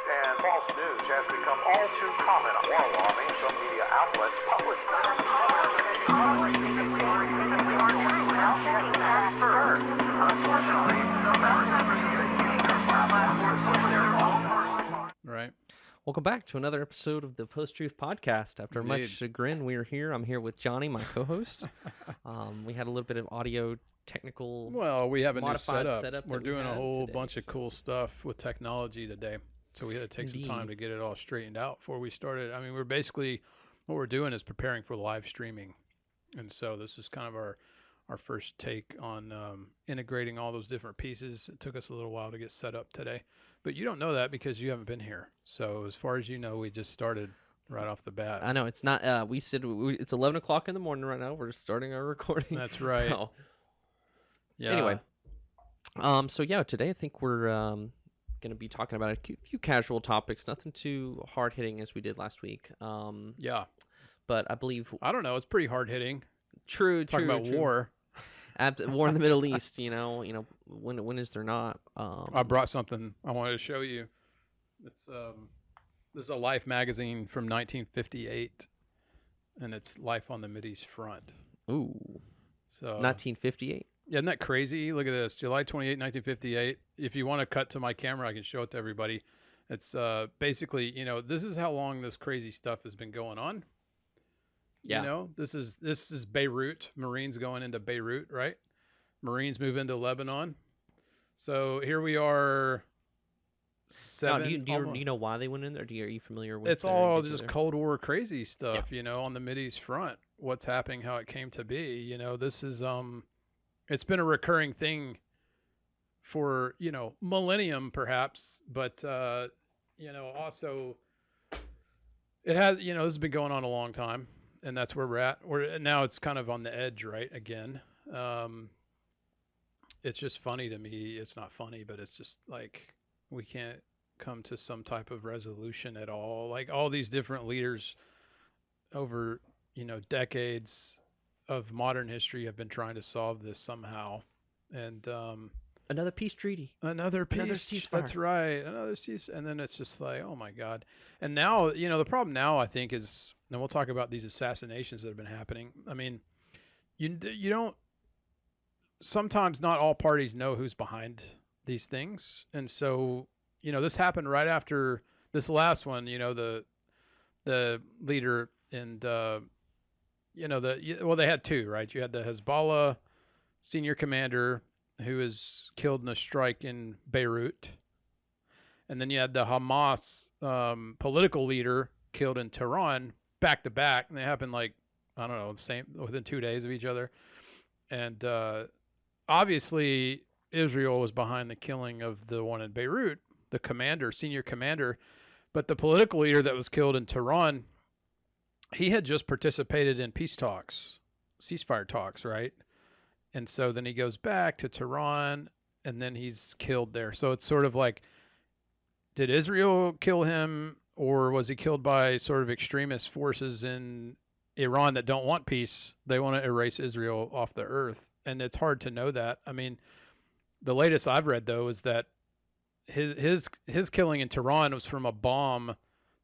And false news has become all too common. More alarming, some media outlets publish Right. Welcome back to another episode of the Post-Truth Podcast. After Indeed. much chagrin, we are here. I'm here with Johnny, my co-host. We had a little bit of audio technical. Well, we have a new modified setup. setup We're that we doing a have whole today, bunch of cool stuff with technology today. So we had to take some time to get it all straightened out before we started. I mean, we're basically, what we're doing is preparing for live streaming. And so this is kind of our first take on integrating all those different pieces. It took us a little while to get set up today. But you don't know that because you haven't been here. So as far as you know, we just started right off the bat. I know it's not. We said it's 11 o'clock in the morning right now. We're starting our recording. That's right. Oh. Yeah. Anyway, so yeah, today I think we're going to be talking about a few casual topics. Nothing too hard hitting as we did last week. Yeah. But I believe I don't know. It's pretty hard hitting. True. Talking about war. War in the Middle East. You know. When is there not? I brought something I wanted to show you. It's this is a Life magazine from 1958, and it's Life on the Mideast Front. Ooh. So 1958. Yeah, isn't that crazy? Look at this, July 28, 1958. If you want to cut to my camera, I can show it to everybody. It's basically, this is how long this crazy stuff has been going on. Yeah. This is Beirut. Marines going into Beirut, right? Marines move into Lebanon. So here we are. Now, do you know why they went in there? Are you familiar with? It's all just Cold War crazy stuff, on the Mideast front. What's happening? How it came to be. This is it's been a recurring thing for millennium perhaps, but also it has this has been going on a long time. And that's where we're at. Now it's kind of on the edge, right? Again, it's just funny to me. It's not funny, but it's just like we can't come to some type of resolution at all. Like all these different leaders over, decades of modern history have been trying to solve this somehow. And another peace treaty. Another ceasefire. That's right. Another cease. And then it's just like, oh my God. And now, the problem now I think is, and we'll talk about these assassinations that have been happening. I mean, you don't, sometimes not all parties know who's behind these things. And so, this happened right after this last one, the leader and, they had two, right? You had the Hezbollah senior commander who was killed in a strike in Beirut. And then you had the Hamas political leader killed in Tehran back to back. And they happened within 2 days of each other. And obviously Israel was behind the killing of the one in Beirut, the senior commander. But the political leader that was killed in Tehran, he had just participated in peace talks, ceasefire talks, right? And so then he goes back to Tehran, and then he's killed there. So it's sort of like, did Israel kill him, or was he killed by sort of extremist forces in Iran that don't want peace? They want to erase Israel off the earth, and it's hard to know that. I mean, the latest I've read, though, is that his killing in Tehran was from a bomb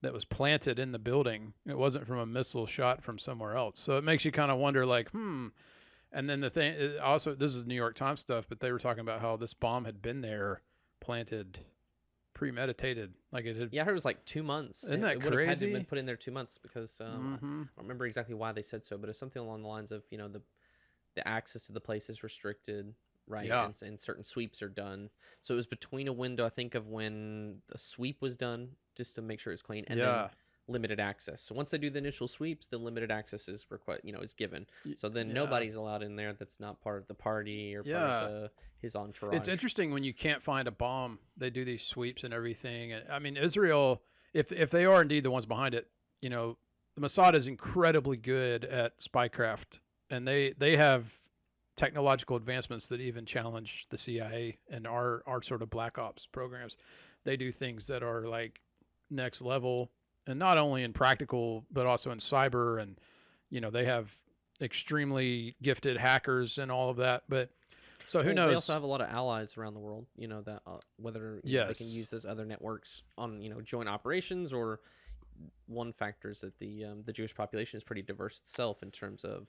that was planted in the building. It wasn't from a missile shot from somewhere else. So it makes you kind of wonder, like, And then the thing also, this is New York Times stuff, but they were talking about how this bomb had been there, planted, premeditated, like it had. Yeah, I heard it was like 2 months. Isn't that it would crazy? have had to have been put in there 2 months because I don't remember exactly why they said so, but it's something along the lines of the access to the place is restricted, right? Yeah. And certain sweeps are done. So it was between a window, I think, of when the sweep was done, just to make sure it's clean, and then limited access. So once they do the initial sweeps, the limited access is is given. So then nobody's allowed in there that's not part of the party or part of his entourage. It's interesting when you can't find a bomb, they do these sweeps and everything. And I mean, Israel, if they are indeed the ones behind it, the Mossad is incredibly good at spycraft, and they have technological advancements that even challenge the CIA and our sort of black ops programs. They do things that are like next level. And not only in practical, but also in cyber. And, they have extremely gifted hackers and all of that. But So who Well, knows? they also have a lot of allies around the world, that whether they can use those other networks on, joint operations, or one factor is that the Jewish population is pretty diverse itself in terms of,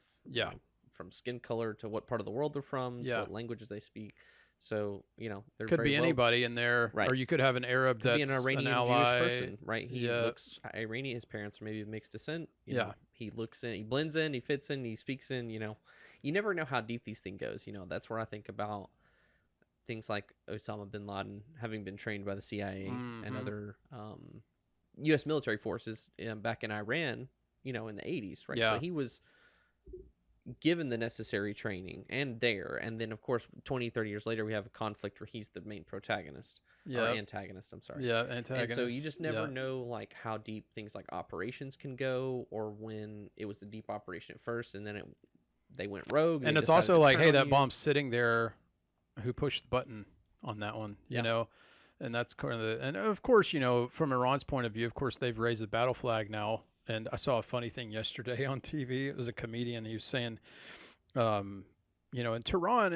from skin color to what part of the world they're from, to what languages they speak. So, they're could very be anybody in there, right. Or you could have an Arab Could that's be an Iranian ally. Jewish person, right? He looks Iranian. His parents are maybe of mixed descent. You know, he looks in, he blends in, he fits in, he speaks in. You never know how deep these things goes. That's where I think about things like Osama bin Laden having been trained by the CIA and other U.S. military forces back in Iran. In the 80s, right? So he was given the necessary training and then of course 20-30 years later we have a conflict where he's the main protagonist or antagonist, I'm sorry. Antagonist. And so you just never know like how deep things like operations can go, or when it was the deep operation at first and then they went rogue, and it's also like, hey, that bomb's sitting there, who pushed the button on that one, you know? And that's kind of and of course, from Iran's point of view, of course they've raised the battle flag now. And I saw a funny thing yesterday on TV. It was a comedian. He was saying, in Tehran,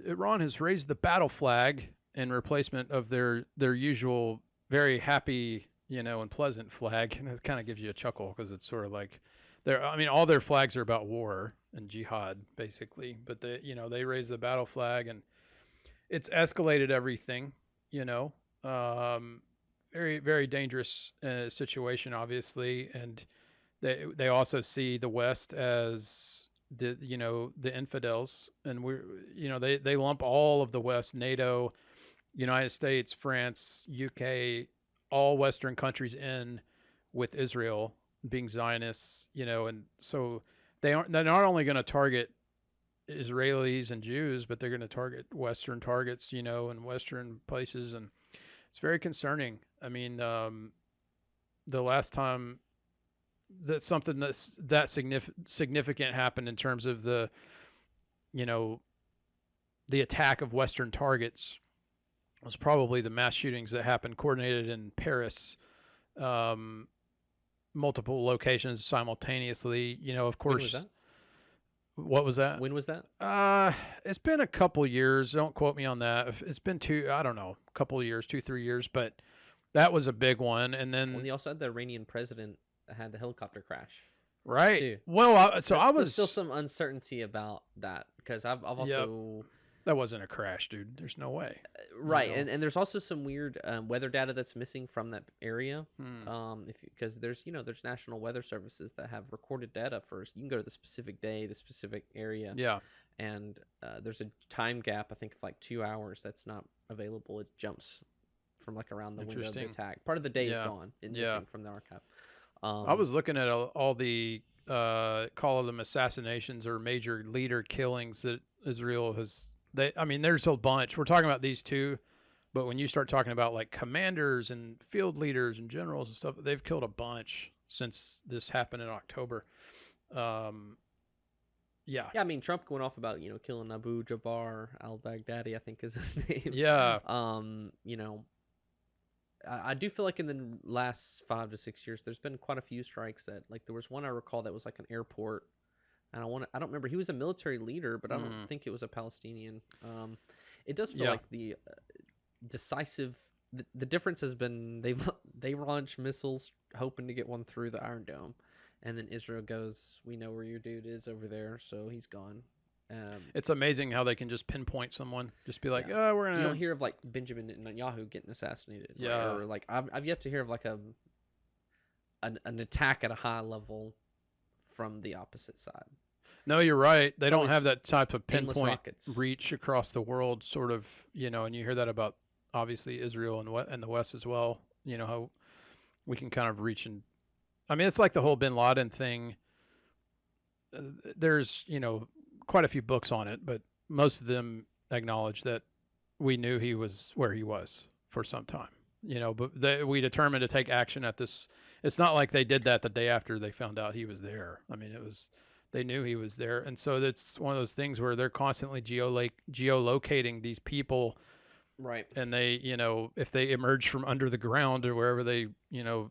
Iran has raised the battle flag in replacement of their usual very happy, and pleasant flag. And it kind of gives you a chuckle because it's sort of like all their flags are about war and jihad, basically. But they raised the battle flag, and it's escalated everything, very, very dangerous situation, obviously, and they also see the West as the infidels, and they lump all of the West, NATO, United States, France, UK, all Western countries in with Israel being Zionists, and so they're not only going to target Israelis and Jews, but they're going to target Western targets, and Western places, and it's very concerning. I mean, the last time that something that significant happened in terms of the attack of Western targets was probably the mass shootings that happened coordinated in Paris, multiple locations simultaneously. Of course. What was that? When was that? It's been a couple years. Don't quote me on that. It's been a couple of years, 2-3 years, but that was a big one. And then when they also had the Iranian president that had the helicopter crash. Right. Too. Well, There's still some uncertainty about that, because I've also that wasn't a crash, dude. There's no way. Right, and there's also some weird weather data that's missing from that area. Because there's national weather services that have recorded data first. You can go to the specific day, the specific area. Yeah. And there's a time gap, I think, of like 2 hours that's not available. It jumps from like around the window of the attack. Part of the day is gone and missing from the archive. I was looking at all the call them assassinations or major leader killings that Israel has. There's a bunch. We're talking about these two, but when you start talking about like commanders and field leaders and generals and stuff, they've killed a bunch since this happened in October. Yeah. I mean, Trump went off about killing Abu Jabbar al-Baghdadi, I think is his name. Yeah. I do feel like in the last 5 to 6 years, there's been quite a few strikes that, like, there was one I recall that was like an airport. And I don't remember. He was a military leader, but I don't think it was a Palestinian. It does feel like the decisive. The difference has been they launch missiles hoping to get one through the Iron Dome, and then Israel goes, "We know where your dude is over there, so he's gone." It's amazing how they can just pinpoint someone, just be like, "Oh, we're gonna." You don't hear of like Benjamin Netanyahu getting assassinated, right? Or like I've yet to hear of like an attack at a high level from the opposite side. No, you're right. They don't have that type of pinpoint reach across the world, sort of, and you hear that about obviously Israel and the West as well. How we can kind of reach it's like the whole bin Laden thing. There's, quite a few books on it, but most of them acknowledge that we knew he was where he was for some time, but we determined to take action at this. It's not like they did that the day after they found out he was there. They knew he was there. And so that's one of those things where they're constantly geolocating these people. Right. And they, if they emerge from under the ground or wherever they,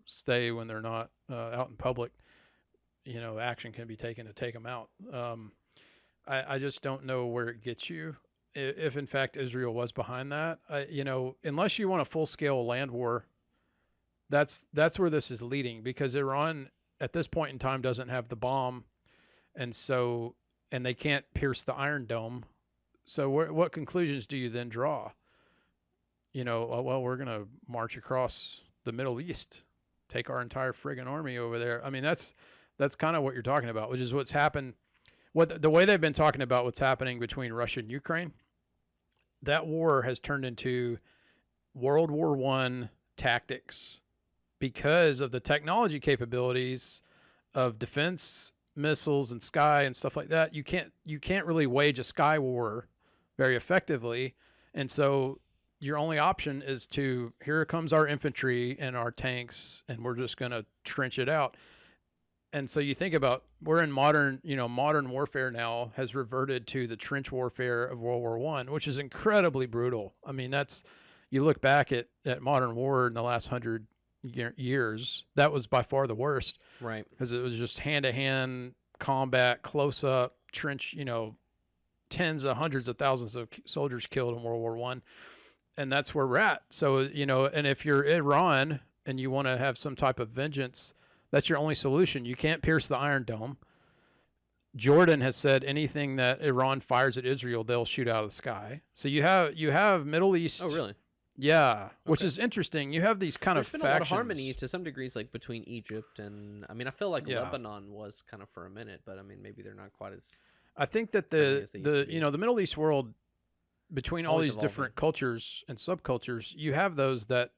stay when they're not out in public, action can be taken to take them out. I just don't know where it gets you. if in fact Israel was behind that. Unless you want a full-scale land war, that's where this is leading, because Iran at this point in time doesn't have the bomb, and they can't pierce the Iron Dome. So what conclusions do you then draw? Well, we're going to march across the Middle East, take our entire friggin' army over there. I mean, that's kind of what you're talking about, which is what's happened. The way they've been talking about what's happening between Russia and Ukraine, that war has turned into World War I tactics because of the technology capabilities of defense missiles and sky and stuff like that. You can't really wage a sky war very effectively, and so your only option is here comes our infantry and our tanks, and we're just going to trench it out. And so you think about, we're in modern warfare now has reverted to the trench warfare of World War I, which is incredibly brutal. I mean, you look back at modern war in the last 100 years, that was by far the worst. Right. Because it was just hand-to-hand combat, close-up, trench, tens of hundreds of thousands of soldiers killed in World War I. And that's where we're at. So, and if you're Iran and you want to have some type of vengeance, that's your only solution. You can't pierce the Iron Dome. Jordan has said anything that Iran fires at Israel, they'll shoot out of the sky. So you have Middle East. Oh, really? Yeah, which is interesting. You have these kind There's of been factions. a lot of harmony to some degrees, like between Egypt and, I mean, I feel like Lebanon was kind of for a minute, but I mean, maybe they're not quite as. I think that the Middle East world, between all these different cultures and subcultures, you have those that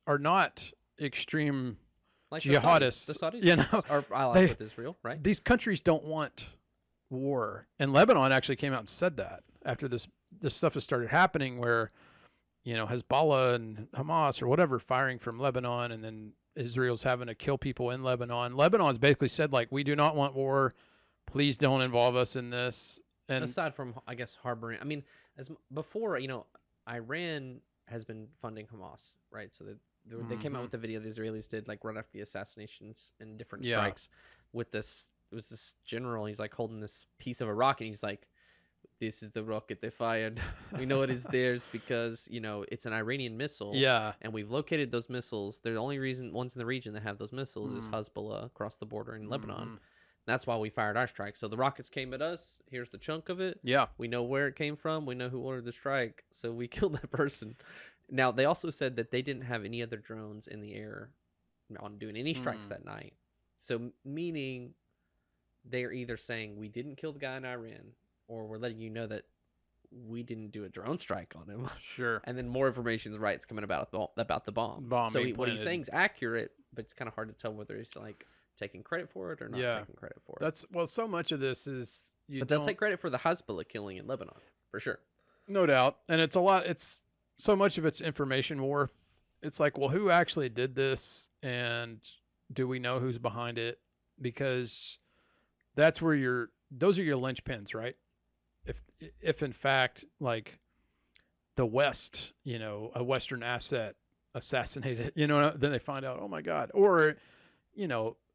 are not extreme like jihadists. The Saudis are allies with Israel, right? These countries don't want war. And Lebanon actually came out and said that after this stuff has started happening, where, Hezbollah and Hamas or whatever firing from Lebanon, and then Israel's having to kill people in Lebanon. Lebanon's basically said, like, we do not want war. Please don't involve us in this. And aside from, I guess, harboring, I mean, as before, Iran has been funding Hamas, right? So they came out with the video the Israelis did, like, right after the assassinations and different strikes with this. It was this general. He's like holding this piece of a rocket. And he's like, "This is the rocket they fired. We know it is theirs because it's an Iranian missile. Yeah, and we've located those missiles. They're the only ones in the region that have those missiles is Hezbollah across the border in Lebanon." That's why we fired our strike. So the rockets came at us. Here's the chunk of it. Yeah. We know where it came from. We know who ordered the strike. So we killed that person. Now, they also said that they didn't have any other drones in the air on doing any strikes that night. So meaning they're either saying we didn't kill the guy in Iran, or we're letting you know that we didn't do a drone strike on him. Sure. And then more information is it's coming about the bomb. So what he's saying is accurate, but it's kind of hard to tell whether he's like taking credit for it or not taking credit for it. So much of this is but they'll take credit for the Hezbollah killing in Lebanon for sure, no doubt. And it's a lot. It's so much of it's information war. It's like, well, who actually did this, and do we know who's behind it? Because that's where those are your linchpins, right? If in fact, like, the West, a Western asset assassinated, then they find out, oh my God, or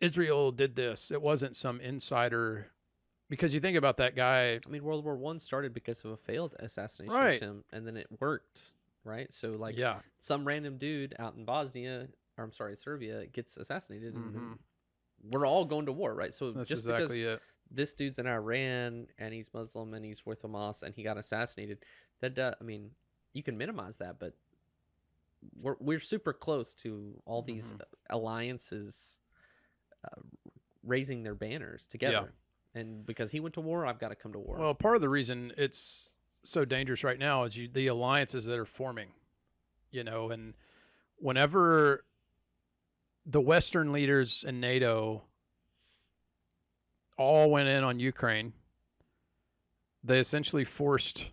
Israel did this. It wasn't some insider, because you think about that guy. I mean, World War I started because of a failed assassination attempt, and then it worked, right? So, like, some random dude out in Serbia gets assassinated, and we're all going to war, right? So that's just exactly because it. This dude's in Iran and he's Muslim and he's with Hamas and he got assassinated, that I mean, you can minimize that, but we're super close to all these alliances raising their banners together. And because he went to war, I've got to come to war. Well, part of the reason it's so dangerous right now is the alliances that are forming, and whenever the Western leaders in NATO all went in on Ukraine, they essentially forced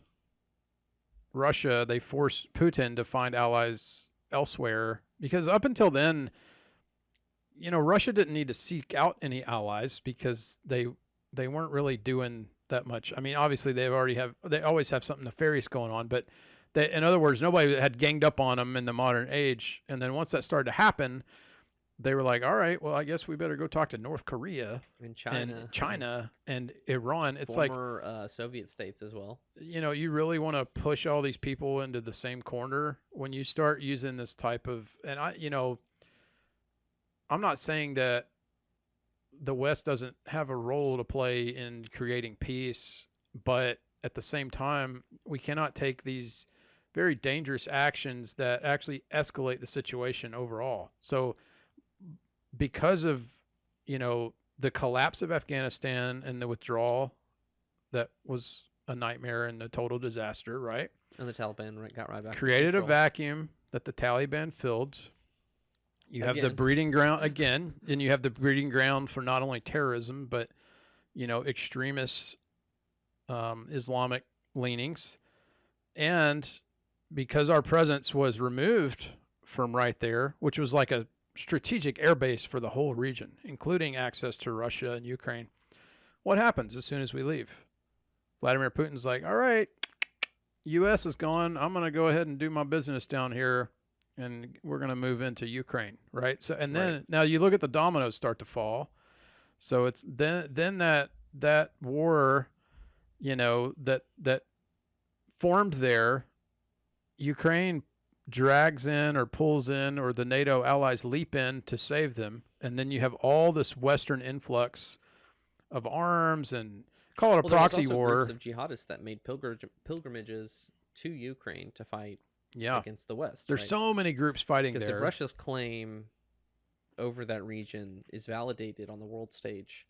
Putin to find allies elsewhere, because up until then, Russia didn't need to seek out any allies because they weren't really doing that much. I mean, obviously they always have something nefarious going on, but in other words, nobody had ganged up on them in the modern age. And then once that started to happen, they were like, all right, well, I guess we better go talk to North Korea And and China and Iran. It's like, former Soviet states as well. you really want to push all these people into the same corner when you start using this type of, and I'm not saying that the West doesn't have a role to play in creating peace, but at the same time, we cannot take these very dangerous actions that actually escalate the situation overall. So because of, the collapse of Afghanistan and the withdrawal, that was a nightmare and a total disaster, right? And the Taliban got right back. Created a vacuum that the Taliban filled. You have the breeding ground again, and you have the breeding ground for not only terrorism, but, extremist Islamic leanings. And because our presence was removed from right there, which was like a strategic airbase for the whole region, including access to Russia and Ukraine, what happens as soon as we leave? Vladimir Putin's like, all right, U.S. is gone. I'm going to go ahead and do my business down here, and we're going to move into Ukraine, right? So, and then now you look at the dominoes start to fall. So it's then that war, that formed there, Ukraine drags in or pulls in, or the NATO allies leap in to save them, and then you have all this Western influx of arms and call it a proxy war. Groups of jihadists that made pilgrimages to Ukraine to fight against the West. There's so many groups fighting there. Because if Russia's claim over that region is validated on the world stage,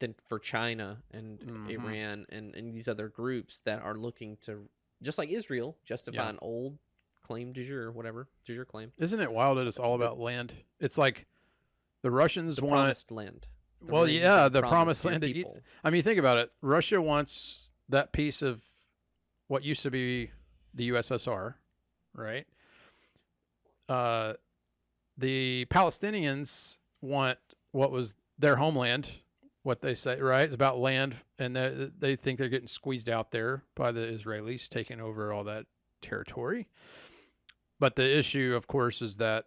then for China and Iran and these other groups that are looking to, just like Israel, justify an old claim de jure, whatever, de jure claim. Isn't it wild that it's all about land? It's like the Russians want promised land. The promised land. I mean, think about it. Russia wants that piece of what used to be the USSR, right? The Palestinians want what was their homeland, what they say, right? It's about land, and they think they're getting squeezed out there by the Israelis taking over all that territory. But the issue, of course, is that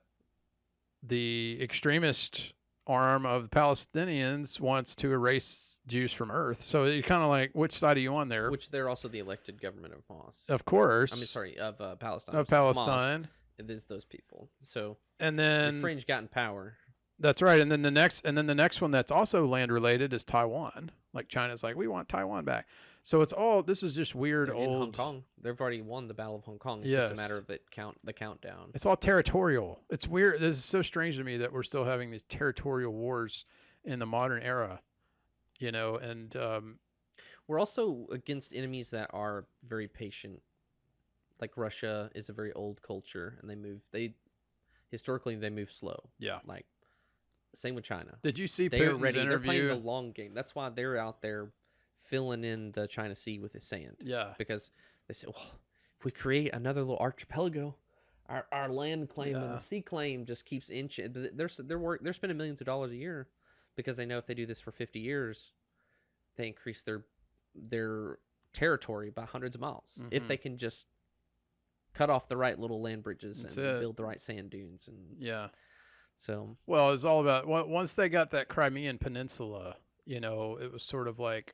the extremist arm of the Palestinians wants to erase Jews from Earth. So it's kind of like, which side are you on there? Which they're also the elected government of Hamas. Of course. Of Palestine. Of Palestine. Hamas, it is those people. So and then the fringe got in power. That's right. And then the next one that's also land related is Taiwan. Like China's like, we want Taiwan back. So it's all, this is just weird old. In Hong Kong, they've already won the Battle of Hong Kong. It's just a matter of the countdown. It's all territorial. It's weird. This is so strange to me that we're still having these territorial wars in the modern era, and we're also against enemies that are very patient. Like Russia is a very old culture, and historically they move slow. Yeah. Like same with China. Did you see they're Putin's ready? interview? They're playing the long game. That's why they're out there filling in the China Sea with the sand. Yeah. Because they say, well, if we create another little archipelago, our land claim and the sea claim just keeps inching. They're spending millions of dollars a year because they know if they do this for 50 years, they increase their territory by hundreds of miles. If they can just cut off the right little land bridges and build the right sand dunes. And so, well, it's all about once they got that Crimean Peninsula, it was sort of like,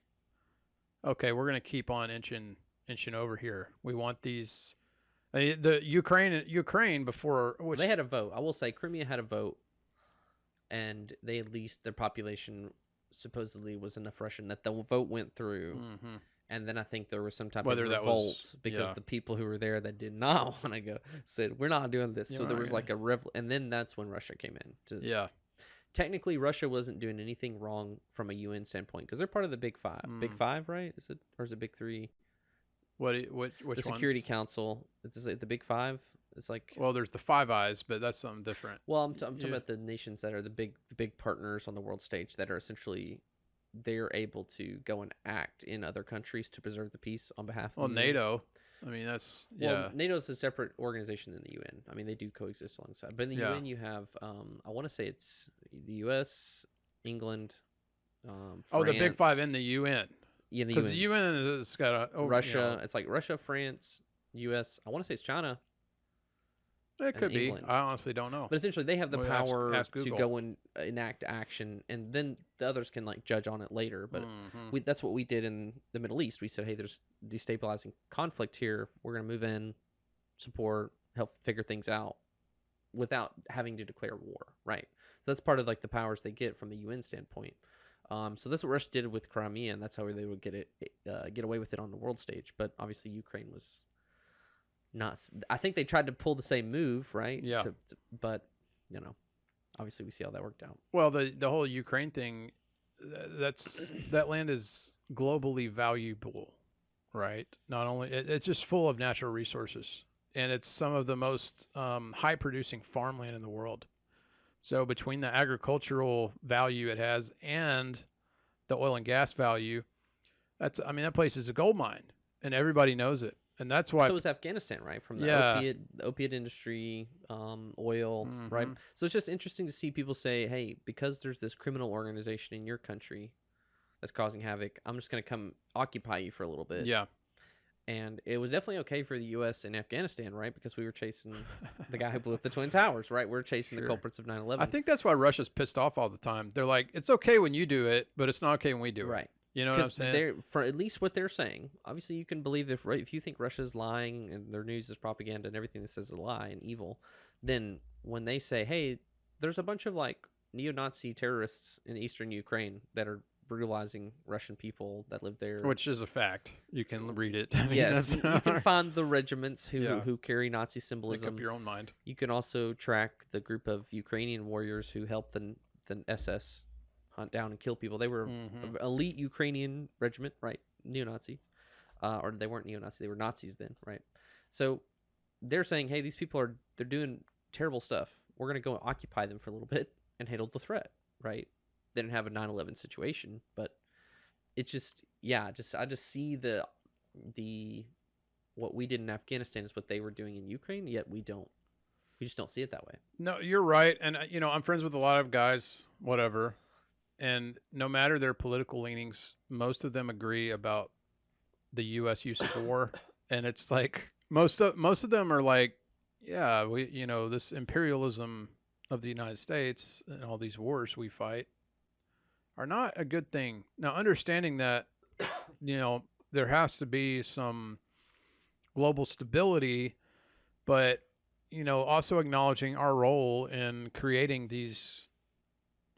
okay, we're going to keep on inching over here. We want these. The Ukraine before, which they had a vote. I will say Crimea had a vote, and they at least their population supposedly was enough Russian that the vote went through. And then I think there was some type of revolt because the people who were there that did not want to go said, we're not doing this. So there was like a revolt. And then that's when Russia came in. Technically, Russia wasn't doing anything wrong from a UN standpoint because they're part of the Big Five. Big Five, right? Is it, or is it Big Three? Which the Security Council. Is it the Big Five? It's like, well, there's the Five Eyes, but that's something different. Well, I'm talking about the nations that are the big partners on the world stage that are essentially they're able to go and act in other countries to preserve the peace on behalf of NATO. I mean, that's NATO is a separate organization than the UN. I mean, they do coexist alongside. But in the UN, you have I want to say it's the US, England, France. Oh, the Big Five in the UN. Yeah, because the UN has got Russia. It's like Russia, France, US. I want to say it's China. It and could be. England. I honestly don't know. But essentially, they have the Well, power ask to Google. go and enact action, and then the others can like judge on it later. But that's what we did in the Middle East. We said, hey, there's destabilizing conflict here. We're going to move in, support, help figure things out without having to declare war, right? So that's part of like the powers they get from the UN standpoint. So that's what Russia did with Crimea, and that's how they would get away with it on the world stage. But obviously, Ukraine was not. I think they tried to pull the same move, right? Yeah. But you know, obviously, we see how that worked out. Well, the whole Ukraine thing, that land is globally valuable, right? Not only it's just full of natural resources, and it's some of the most high producing farmland in the world. So between the agricultural value it has and the oil and gas value, that place is a gold mine, and everybody knows it. And that's why. So is Afghanistan, right? From the opiate industry, oil, right? So it's just interesting to see people say, hey, because there's this criminal organization in your country that's causing havoc, I'm just going to come occupy you for a little bit. Yeah. And it was definitely okay for the U.S. in Afghanistan, right? Because we were chasing the guy who blew up the Twin Towers, right? We're chasing the culprits of 9/11. I think that's why Russia's pissed off all the time. They're like, it's okay when you do it, but it's not okay when we do it. Right. You know what I'm saying? For at least what they're saying, obviously you can believe if you think Russia's lying and their news is propaganda and everything that says a lie and evil, then when they say, hey, there's a bunch of like neo-Nazi terrorists in eastern Ukraine that are brutalizing Russian people that live there, which is a fact. You can read it. Yes, you can find the regiments who carry Nazi symbolism. Make up your own mind. You can also track the group of Ukrainian warriors who helped the SS hunt down and kill people. They were an elite Ukrainian regiment, right? Neo-Nazis. Or they weren't neo-Nazis, they were Nazis then, right? So they're saying, hey, these people they're doing terrible stuff. We're going to go and occupy them for a little bit and handle the threat, right? They didn't have a 9/11 situation, but it's just, I just see the what we did in Afghanistan is what they were doing in Ukraine, yet we just don't see it that way. No, you're right. And, I'm friends with a lot of guys, whatever. And no matter their political leanings, most of them agree about the U.S. use of war. And it's like most of them are like, yeah, this imperialism of the United States and all these wars we fight are not a good thing. Now, understanding that, there has to be some global stability, but, also acknowledging our role in creating these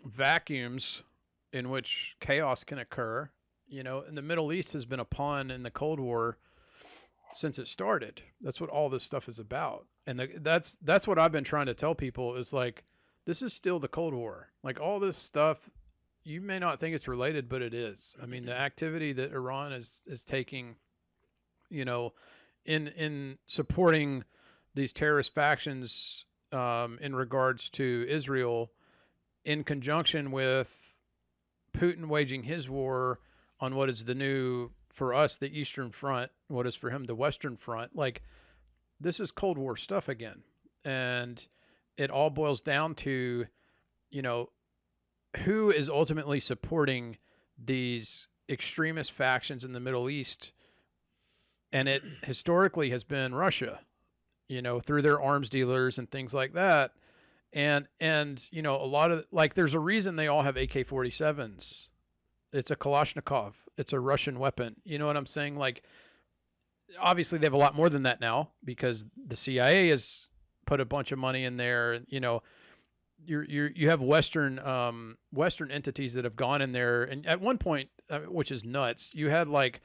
vacuums in which chaos can occur. And the Middle East has been a pawn in the Cold War since it started. That's what all this stuff is about. And that's what I've been trying to tell people is like, this is still the Cold War. Like all this stuff, you may not think it's related, but it is. I mean, the activity that Iran is taking, in supporting these terrorist factions in regards to Israel, in conjunction with Putin waging his war on what is the new, for us, the Eastern Front, what is for him the Western Front. Like, this is Cold War stuff again. And it all boils down to, who is ultimately supporting these extremist factions in the Middle East. And it historically has been Russia, through their arms dealers and things like that. And a lot of, like, there's a reason they all have AK-47s. It's a Kalashnikov. It's a Russian weapon. You know what I'm saying? Like, obviously they have a lot more than that now because the CIA has put a bunch of money in there. You have Western entities that have gone in there. And at one point, which is nuts, you had like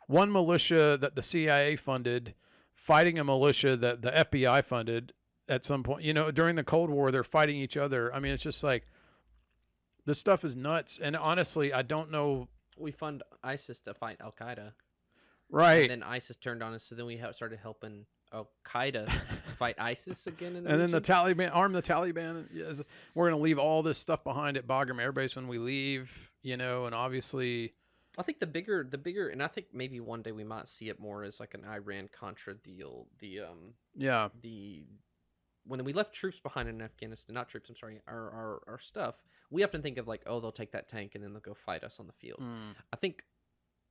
one militia that the CIA funded fighting a militia that the FBI funded at some point. During the Cold War, they're fighting each other. I mean, it's just like, this stuff is nuts. And honestly, I don't know. We fund ISIS to fight Al-Qaeda. Right. And then ISIS turned on us, so then we started helping Al-Qaeda fight ISIS again. And then the Taliban, arm the Taliban. Yes, we're going to leave all this stuff behind at Bagram Air Base when we leave, and obviously... I think the bigger, and I think maybe one day we might see it more as like an Iran-Contra deal. When we left troops behind in Afghanistan, not troops, I'm sorry, our stuff, we often think of like, oh, they'll take that tank and then they'll go fight us on the field. I think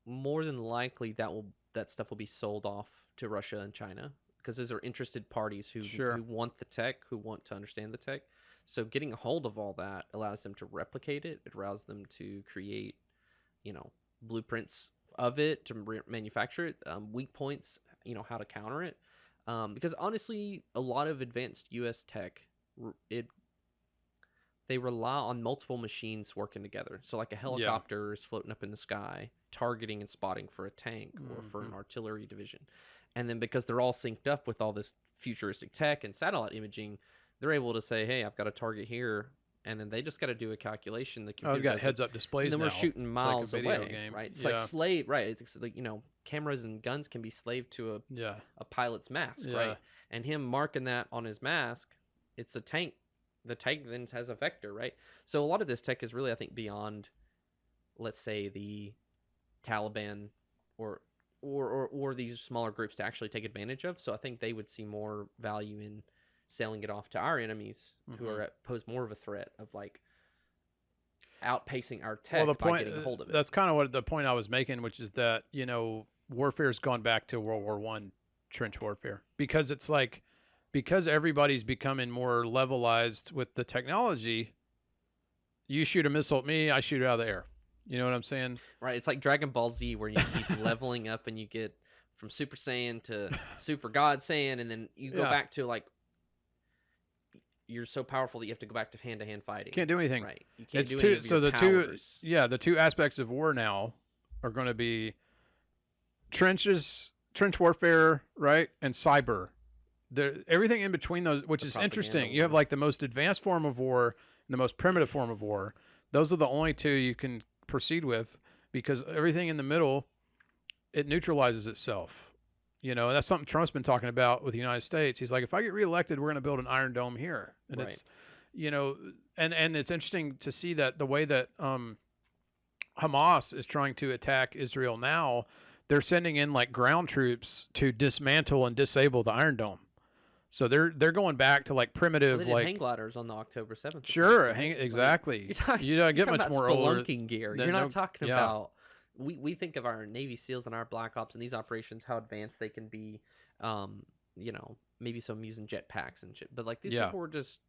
more than likely that stuff will be sold off to Russia and China because those are interested parties who Sure. who want the tech, who want to understand the tech. So getting a hold of all that allows them to replicate it. It allows them to create, blueprints of it, to manufacture it, weak points, how to counter it. Because honestly, a lot of advanced U.S. tech, they rely on multiple machines working together. So like a helicopter is floating up in the sky, targeting and spotting for a tank or for an artillery division. And then because they're all synced up with all this futuristic tech and satellite imaging, they're able to say, hey, I've got a target here. And then they just got to do a calculation. The computer I've got heads-up displays and then now. we're shooting miles like a video away, game. right? It's like slave, right? It's like, cameras and guns can be slave to a pilot's mask, right? And him marking that on his mask, it's a tank. The tank then has a vector, right? So a lot of this tech is really, I think, beyond, let's say, the Taliban or these smaller groups to actually take advantage of. So I think they would see more value in selling it off to our enemies who pose more of a threat of like outpacing our tech by getting a hold of it. That's kind of what the point I was making, which is that, warfare's gone back to World War I trench warfare, because it's like, because everybody's becoming more levelized with the technology, you shoot a missile at me, I shoot it out of the air. You know what I'm saying? Right. It's like Dragon Ball Z, where you keep leveling up and you get from Super Saiyan to Super God Saiyan, and then you go back to like, you're so powerful that you have to go back to hand fighting. Can't do anything. Right. You can't do two, any of so your the powers. the two aspects of war now are going to be trench warfare, right, and cyber. Everything in between those, which is interesting. You have like the most advanced form of war and the most primitive form of war. Those are the only two you can proceed with, because everything in the middle, it neutralizes itself. And that's something Trump's been talking about with the United States. He's like, if I get reelected, we're going to build an Iron Dome here. And it's, and it's interesting to see that the way that Hamas is trying to attack Israel now, they're sending in like ground troops to dismantle and disable the Iron Dome. So they're going back to like primitive, well, hang gliders on the October 7th. Sure, exactly. You don't get much more older. Gear. You're not talking about. We think of our Navy SEALs and our Black Ops and these operations, how advanced they can be. Maybe some using jetpacks and shit. But like these people were just,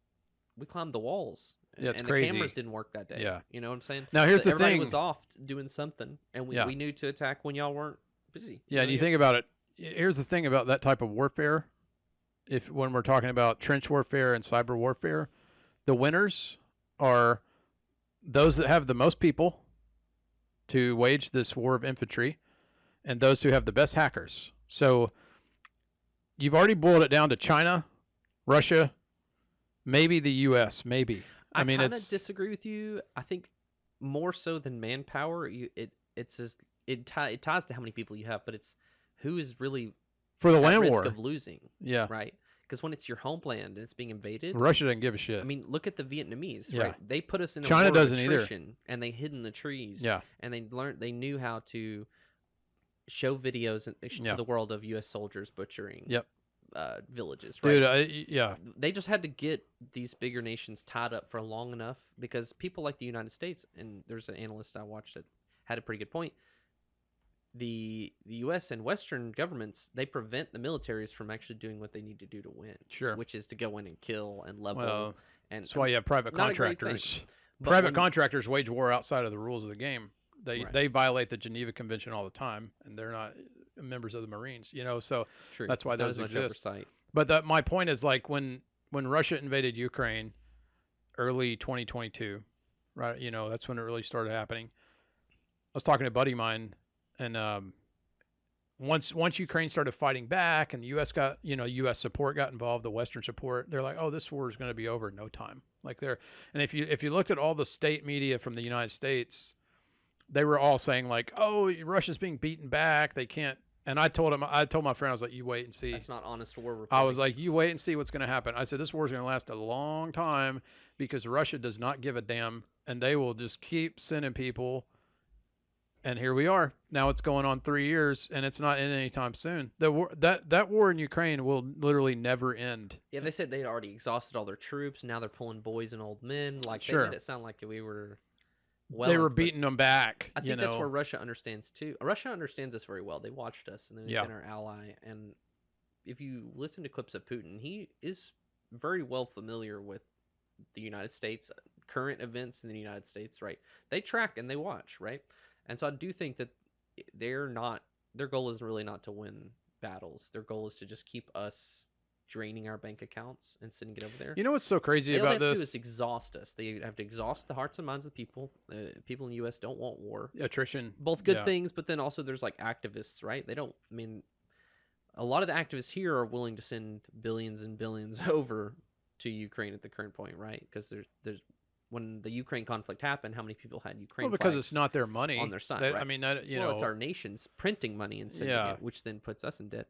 we climbed the walls. Yeah, it's and crazy. The cameras didn't work that day. Yeah. You know what I'm saying? Now here's the everybody thing. was off doing something, and we knew to attack when y'all weren't busy. Yeah, and you think about it. Here's the thing about that type of warfare. When we're talking about trench warfare and cyber warfare, the winners are those that have the most people to wage this war of infantry, and those who have the best hackers. So you've already boiled it down to China, Russia, maybe the U.S., maybe. I mean, kind of disagree with you. I think more so than manpower, it ties to how many people you have, but it's who is really for the at land risk war of losing. Yeah, right. Because when it's your homeland and it's being invaded, Russia doesn't give a shit. I mean, look at the Vietnamese. Yeah. Right? They put us in a China war doesn't of either, attrition, and they hid in the trees. Yeah, and they knew how to show videos to the world of U.S. soldiers butchering. Villages. Right? Dude, They just had to get these bigger nations tied up for long enough, because people like the United States, and there's an analyst I watched that had a pretty good point. The U.S. and Western governments, they prevent the militaries from actually doing what they need to do to win. Sure. Which is to go in and kill and level. Well, and that's why you have private contractors. Private contractors wage war outside of the rules of the game. They violate the Geneva Convention all the time, and they're not members of the Marines. So True. That's why those much exist. Oversight. But my point is, like, when Russia invaded Ukraine early 2022, right? That's when it really started happening. I was talking to a buddy of mine, and once Ukraine started fighting back, and the U.S. got U.S. support got involved, the Western support, they're like, oh, this war is going to be over in no time. And if you looked at all the state media from the United States, they were all saying like, oh, Russia's being beaten back, they can't. And I told my friend, I was like, you wait and see. That's not honest war reporting. I was like, you wait and see what's going to happen. I said, this war is going to last a long time, because Russia does not give a damn, and they will just keep sending people. And here we are. Now it's going on 3 years, and it's not ending anytime soon. The war, that war in Ukraine will literally never end. Yeah, they said they had already exhausted all their troops. Now they're pulling boys and old men. Like, sure. They made it sound like we were. They were beating them back. I think that's where Russia understands too. Russia understands us very well. They watched us, and they've been our ally. And if you listen to clips of Putin, he is very well familiar with the United States, current events in the United States, right? They track and they watch, right? And so I do think that their goal is really not to win battles. Their goal is to just keep us draining our bank accounts and sending it over there. You know what's so crazy All they about have to do this? is exhaust us. They have to exhaust the hearts and minds of the people. People in the U.S. don't want war. Attrition. Both good Yeah. things, but then also there's like activists, right? They don't. I mean, a lot of the activists here are willing to send billions and billions over to Ukraine at the current point, right? Because there's when the Ukraine conflict happened, how many people had Ukraine? Well, because flags it's not their money on their side. That, right? I mean, that you well, know, it's our nation's printing money and sending Yeah. it, which then puts us in debt.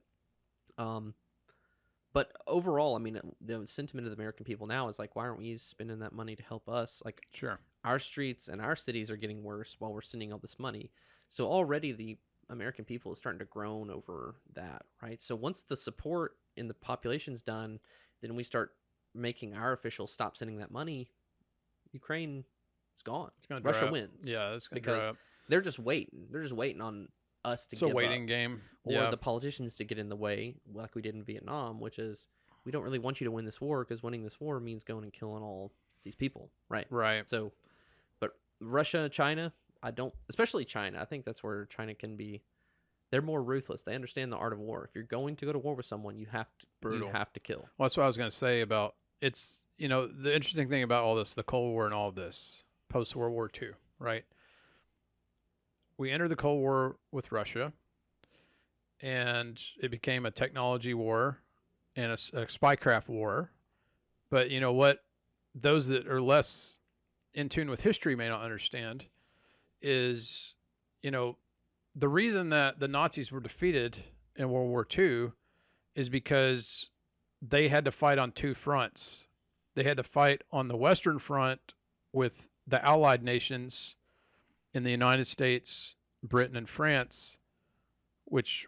But overall, I mean, the sentiment of the American people now is like, why aren't we spending that money to help us? Like, sure. our streets and our cities are getting worse while we're sending all this money. So already the American people is starting to groan over that, right? So once the support in the population's done, then we start making our officials stop sending that money. Ukraine is gone. It's gonna Russia dry up. wins. Yeah, it's gonna because dry up. they're just waiting. They're just waiting on us to It's a give waiting up, game. or Yeah. the politicians to get in the way, like we did in Vietnam, which is we don't really want you to win this war because winning this war means going and killing all these people, right? Right. So, but Russia, China, I don't, especially China. I think that's where China can be. They're more ruthless. They understand the art of war. If you're going to go to war with someone, you have to Brutal. You have to kill. Well, that's what I was going to say about it's, you know, the interesting thing about all this, the Cold War and all of this, post World War II, right? We entered the Cold War with Russia, and it became a technology war and a spycraft war. But you know what? Those that are less in tune with history may not understand is, you know, the reason that the Nazis were defeated in World War II is because they had to fight on two fronts. They had to fight on the Western Front with the Allied nations in the United States, Britain, and France, which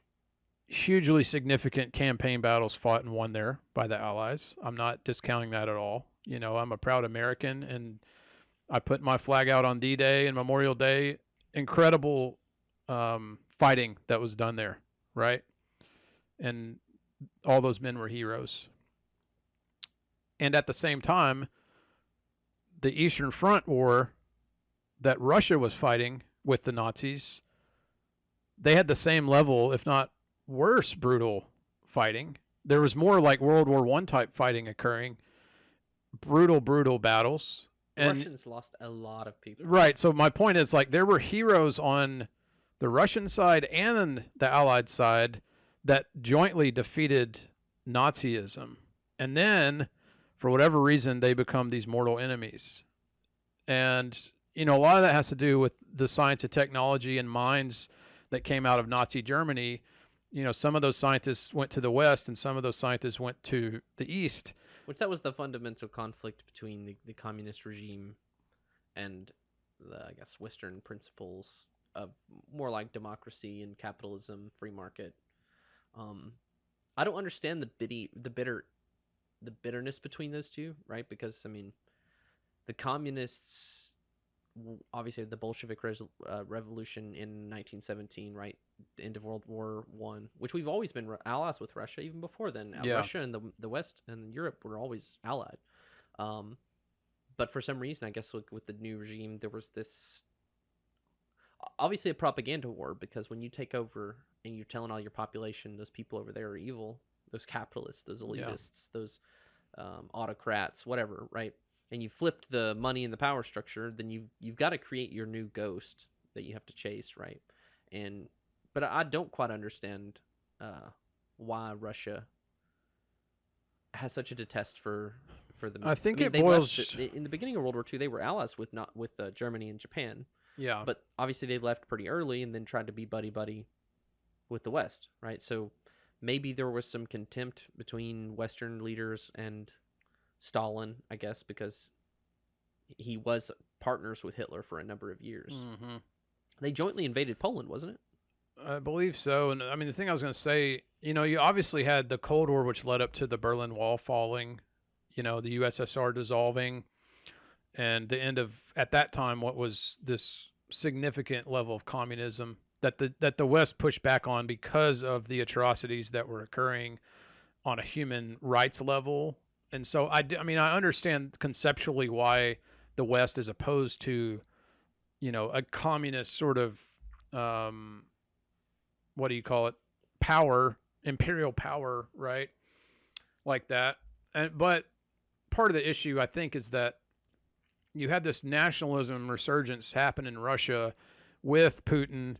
hugely significant campaign battles fought and won there by the Allies. I'm not discounting that at all. You know, I'm a proud American, and I put my flag out on D-Day and Memorial Day. Incredible fighting that was done there, right? And all those men were heroes. And at the same time, the Eastern Front War that Russia was fighting with the Nazis, they had the same level, if not worse, brutal fighting. There was more like World War I type fighting occurring. Brutal battles. The Russians lost a lot of people. Right. So my point is, like, there were heroes on the Russian side and the Allied side that jointly defeated Nazism. And then, for whatever reason, they become these mortal enemies. And, you know, a lot of that has to do with the science and technology and minds that came out of Nazi Germany. You know, some of those scientists went to the West and some of those scientists went to the East. Which that was the fundamental conflict between the communist regime and the, I guess, Western principles of more like democracy and capitalism, free market. I don't understand the bitterness between those two, right? Because I mean, the communists, obviously the Bolshevik revolution in 1917, right? The end of World War I, which we've always been allies with Russia even before then. Yeah. Russia and the West and Europe were always allied. But for some reason, I guess with the new regime, there was this obviously a propaganda war, because when you take over and you're telling all your population those people over there are evil, those capitalists, those elitists, those autocrats, whatever, right? And you flipped the money and the power structure, then you've got to create your new ghost that you have to chase, right? But I don't quite understand why Russia has such a detest for the. I think it they boils in the beginning of World War II. They were allies with Germany and Japan. Yeah. But obviously they left pretty early and then tried to be buddy with the West, right? So maybe there was some contempt between Western leaders and Stalin, I guess, because he was partners with Hitler for a number of years. Mm-hmm. They jointly invaded Poland, wasn't it? I believe so. And I mean, the thing I was going to say, you know, you obviously had the Cold War, which led up to the Berlin Wall falling, you know, the USSR dissolving, and the end of, at that time, what was this significant level of communism that the West pushed back on because of the atrocities that were occurring on a human rights level. And so I mean, I understand conceptually why the West is opposed to, a communist sort of, what do you call it? Power, imperial power, right? Like that. But part of the issue, I think, is that you had this nationalism resurgence happen in Russia with Putin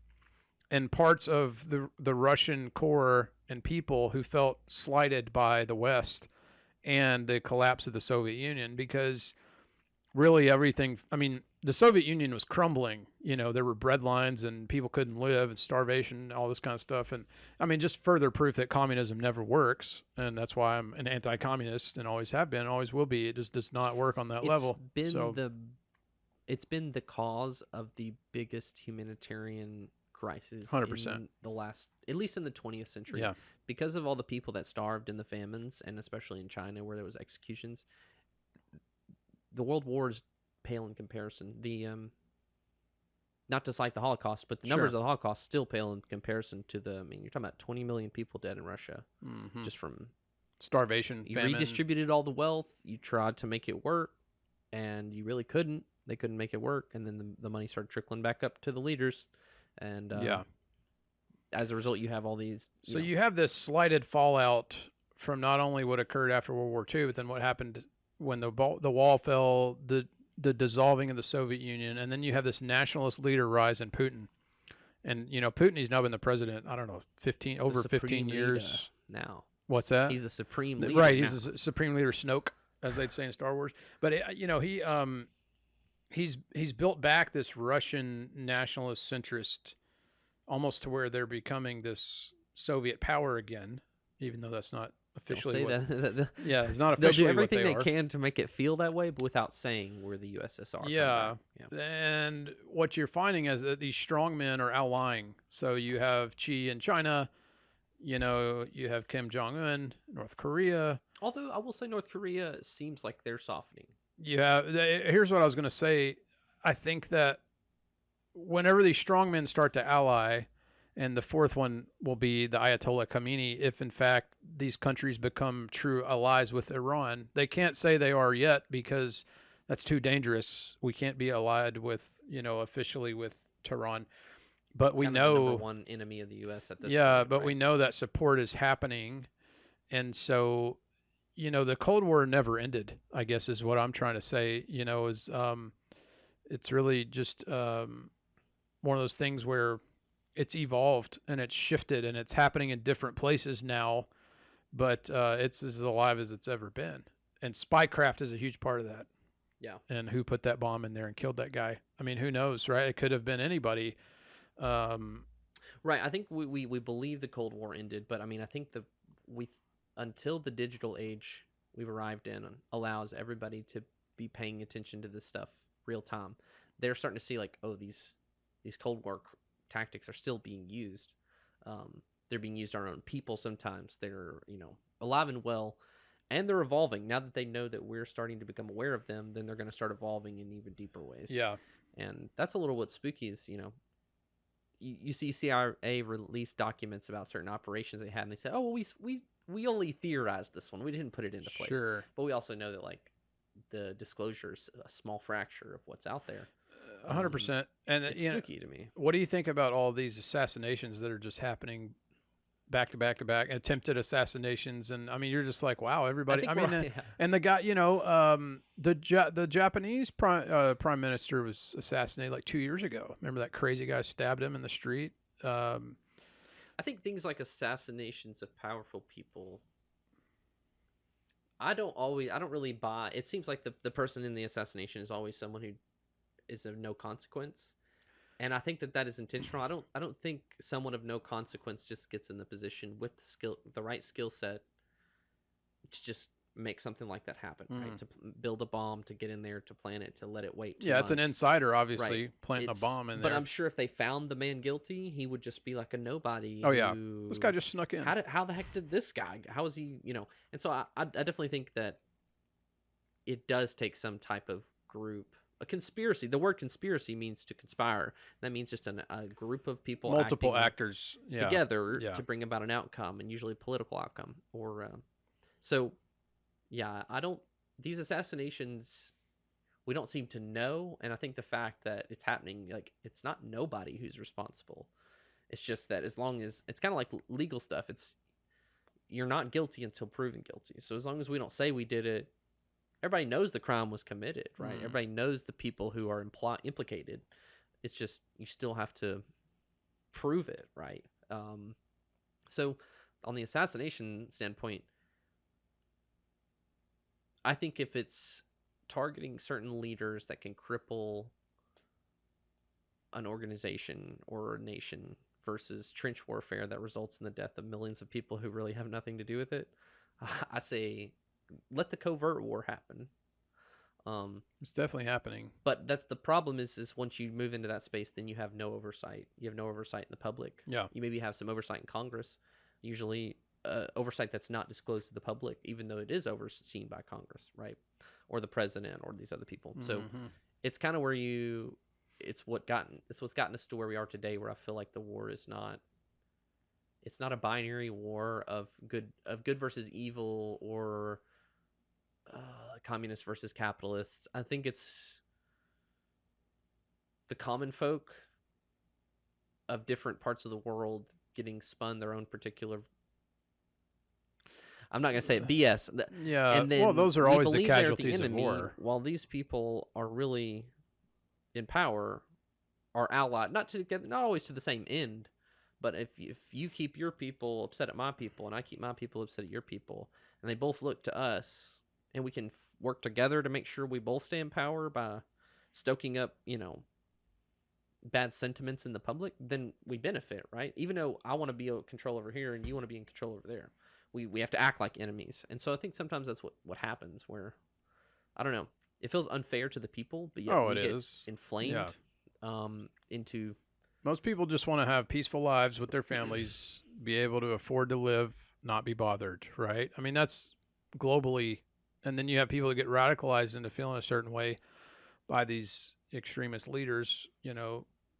and parts of the Russian core and people who felt slighted by the West and the collapse of the Soviet Union, because really everything, I mean, the Soviet Union was crumbling. There were bread lines and people couldn't live and starvation, all this kind of stuff. And I mean, just further proof that communism never works. And that's why I'm an anti-communist and always have been, always will be. It just does not work on that level. It's been the cause of the biggest humanitarian crisis 100%. in the last, at least in the 20th century. Yeah. Because of all the people that starved in the famines, and especially in China where there was executions. The world wars pale in comparison. Not to cite the Holocaust, but the numbers of the Holocaust still pale in comparison to I mean, you're talking about 20 million people dead in Russia, just from starvation, you famine. Redistributed all the wealth. You tried to make it work, and you really couldn't. They couldn't make it work, and then the money started trickling back up to the leaders, and as a result, you have all these. You have this slighted fallout from not only what occurred after World War II, but then what happened when the wall fell, the dissolving of the Soviet Union, and then you have this nationalist leader rise in Putin. And, Putin, he's now been the president, I don't know, 15 years. Now. What's that? He's the supreme leader. Right, he's the supreme leader, Snoke, as they'd say in Star Wars. But, he's built back this Russian nationalist centrist almost to where they're becoming this Soviet power again, even though that's not officially yeah, it's not officially. They'll do everything they can to make it feel that way, but without saying we're the USSR. Yeah. And what you're finding is that these strong men are outlying. So you have Xi in China, you have Kim Jong-un, North Korea. Although I will say North Korea seems like they're softening. Here's what I was going to say. I think that whenever these strong men start to ally, and the fourth one will be the Ayatollah Khamenei, if in fact these countries become true allies with Iran. They can't say they are yet because that's too dangerous. We can't be allied with, officially with Tehran. But we know the number one enemy of the U.S. at this point. Yeah, but we know that support is happening. And so, the Cold War never ended, I guess is what I'm trying to say, it's really just one of those things where it's evolved and it's shifted and it's happening in different places now, but it's as alive as it's ever been. And spycraft is a huge part of that. Yeah. And who put that bomb in there and killed that guy? I mean, who knows, right? It could have been anybody. Right. I think we believe the Cold War ended, but I mean, I think until the digital age we've arrived in allows everybody to be paying attention to this stuff real time. They're starting to see these Cold War tactics are still being used. They're being used on our own people sometimes. They're, alive and well, and they're evolving. Now that they know that we're starting to become aware of them, then they're going to start evolving in even deeper ways. Yeah. And that's a little what spooky is, you see CIA release documents about certain operations they had, and they said, oh, well, we only theorized this one. We didn't put it into place. Sure. But we also know that, the disclosure is a small fracture of what's out there. 100%. And it's spooky to me. What do you think about all these assassinations that are just happening back to back to back, attempted assassinations? And I mean, you're just like, wow, everybody. And the guy, the Japanese prime minister was assassinated 2 years ago. Remember that crazy guy stabbed him in the street? I think things like assassinations of powerful people, I don't really buy. It seems like the person in the assassination is always someone who is of no consequence, and I think that is intentional. I don't think someone of no consequence just gets in the position with the right skill set to just make something like that happen, right? To build a bomb, to get in there, to plan it, to let it wait. Yeah, it's an insider, obviously, planting a bomb in there. But I'm sure if they found the man guilty, he would just be like a nobody. Oh yeah, this guy just snuck in. How the heck did this guy? How is he? And so I definitely think that it does take some type of group. A conspiracy. The word conspiracy means to conspire. That means just a group of people, multiple actors together to bring about an outcome, and usually a political outcome or So, yeah, these assassinations, we don't seem to know. And I think the fact that it's happening, like, it's not nobody who's responsible. It's just that as long as, it's kind of like legal stuff. You're not guilty until proven guilty. So as long as we don't say we did it, everybody knows the crime was committed, right? Everybody knows the people who are implicated. It's just, you still have to prove it, right? So on the assassination standpoint, I think if it's targeting certain leaders that can cripple an organization or a nation versus trench warfare that results in the death of millions of people who really have nothing to do with it, I say let the covert war happen. It's definitely happening. But that's the problem is once you move into that space, then you have no oversight. You have no oversight in the public. Yeah. You maybe have some oversight in Congress, usually oversight that's not disclosed to the public, even though it is overseen by Congress, right? Or the president or these other people. So it's kind of where it's what's gotten us to where we are today, where I feel like the war is not, it's not a binary war of good versus evil or communists versus capitalists. I think it's the common folk of different parts of the world getting spun their own particular, I'm not going to say it, BS. Yeah, and then well, those are always the casualties of war. While these people are really in power, are allied, not always to the same end, but if you keep your people upset at my people, and I keep my people upset at your people, and they both look to us, and we can work together to make sure we both stay in power by stoking up, bad sentiments in the public, then we benefit, right? Even though I want to be in control over here and you want to be in control over there. We have to act like enemies. And so I think sometimes that's what happens, where, I don't know, it feels unfair to the people, but yet we get inflamed into... Most people just want to have peaceful lives with their families, be able to afford to live, not be bothered, right? I mean, that's globally. And then you have people that get radicalized into feeling a certain way by these extremist leaders.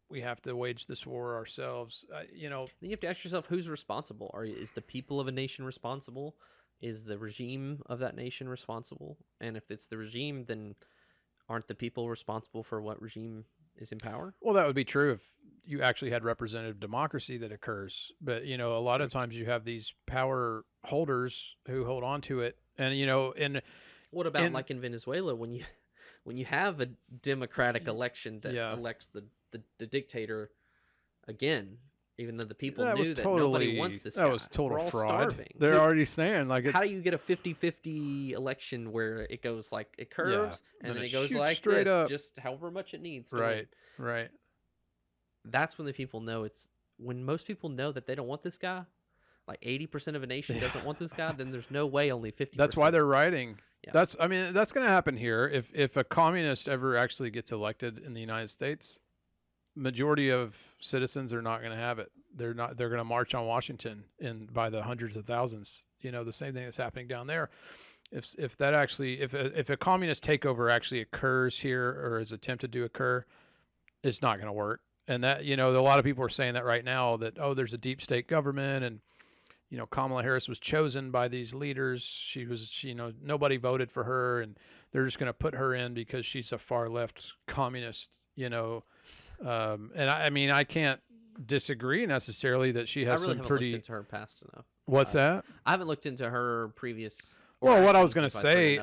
We have to wage this war ourselves. Then you have to ask yourself, who's responsible? Is the people of a nation responsible? Is the regime of that nation responsible? And if it's the regime, then aren't the people responsible for what regime is in power? Well, that would be true if you actually had representative democracy that occurs. But, a lot of times you have these power holders who hold on to it. And, and what about like in Venezuela, when you have a democratic election that elects the dictator again, even though the people knew that nobody wants this guy. That was total fraud. Starving. They're already saying, like, it's... How do you get a 50-50 election where it goes like, it curves, and then it goes like straight this, up. just however much it needs to Right, win. right. That's when the people know when most people know that they don't want this guy, like 80% of a nation doesn't want this guy, then there's no way only 50%. That's why they're writing. Yeah. That's going to happen here. If a communist ever actually gets elected in the United States, majority of citizens are not going to have it. They're going to march on Washington by the hundreds of thousands. The same thing that's happening down there. If a communist takeover actually occurs here or is attempted to occur, it's not going to work. And that, a lot of people are saying that right now, that, there's a deep state government, and Kamala Harris was chosen by these leaders. She nobody voted for her, and they're just going to put her in because she's a far left communist, and I can't disagree necessarily that she has some pretty... looked into her past enough. What's that? I haven't looked into her previous... Well, what I was going to say,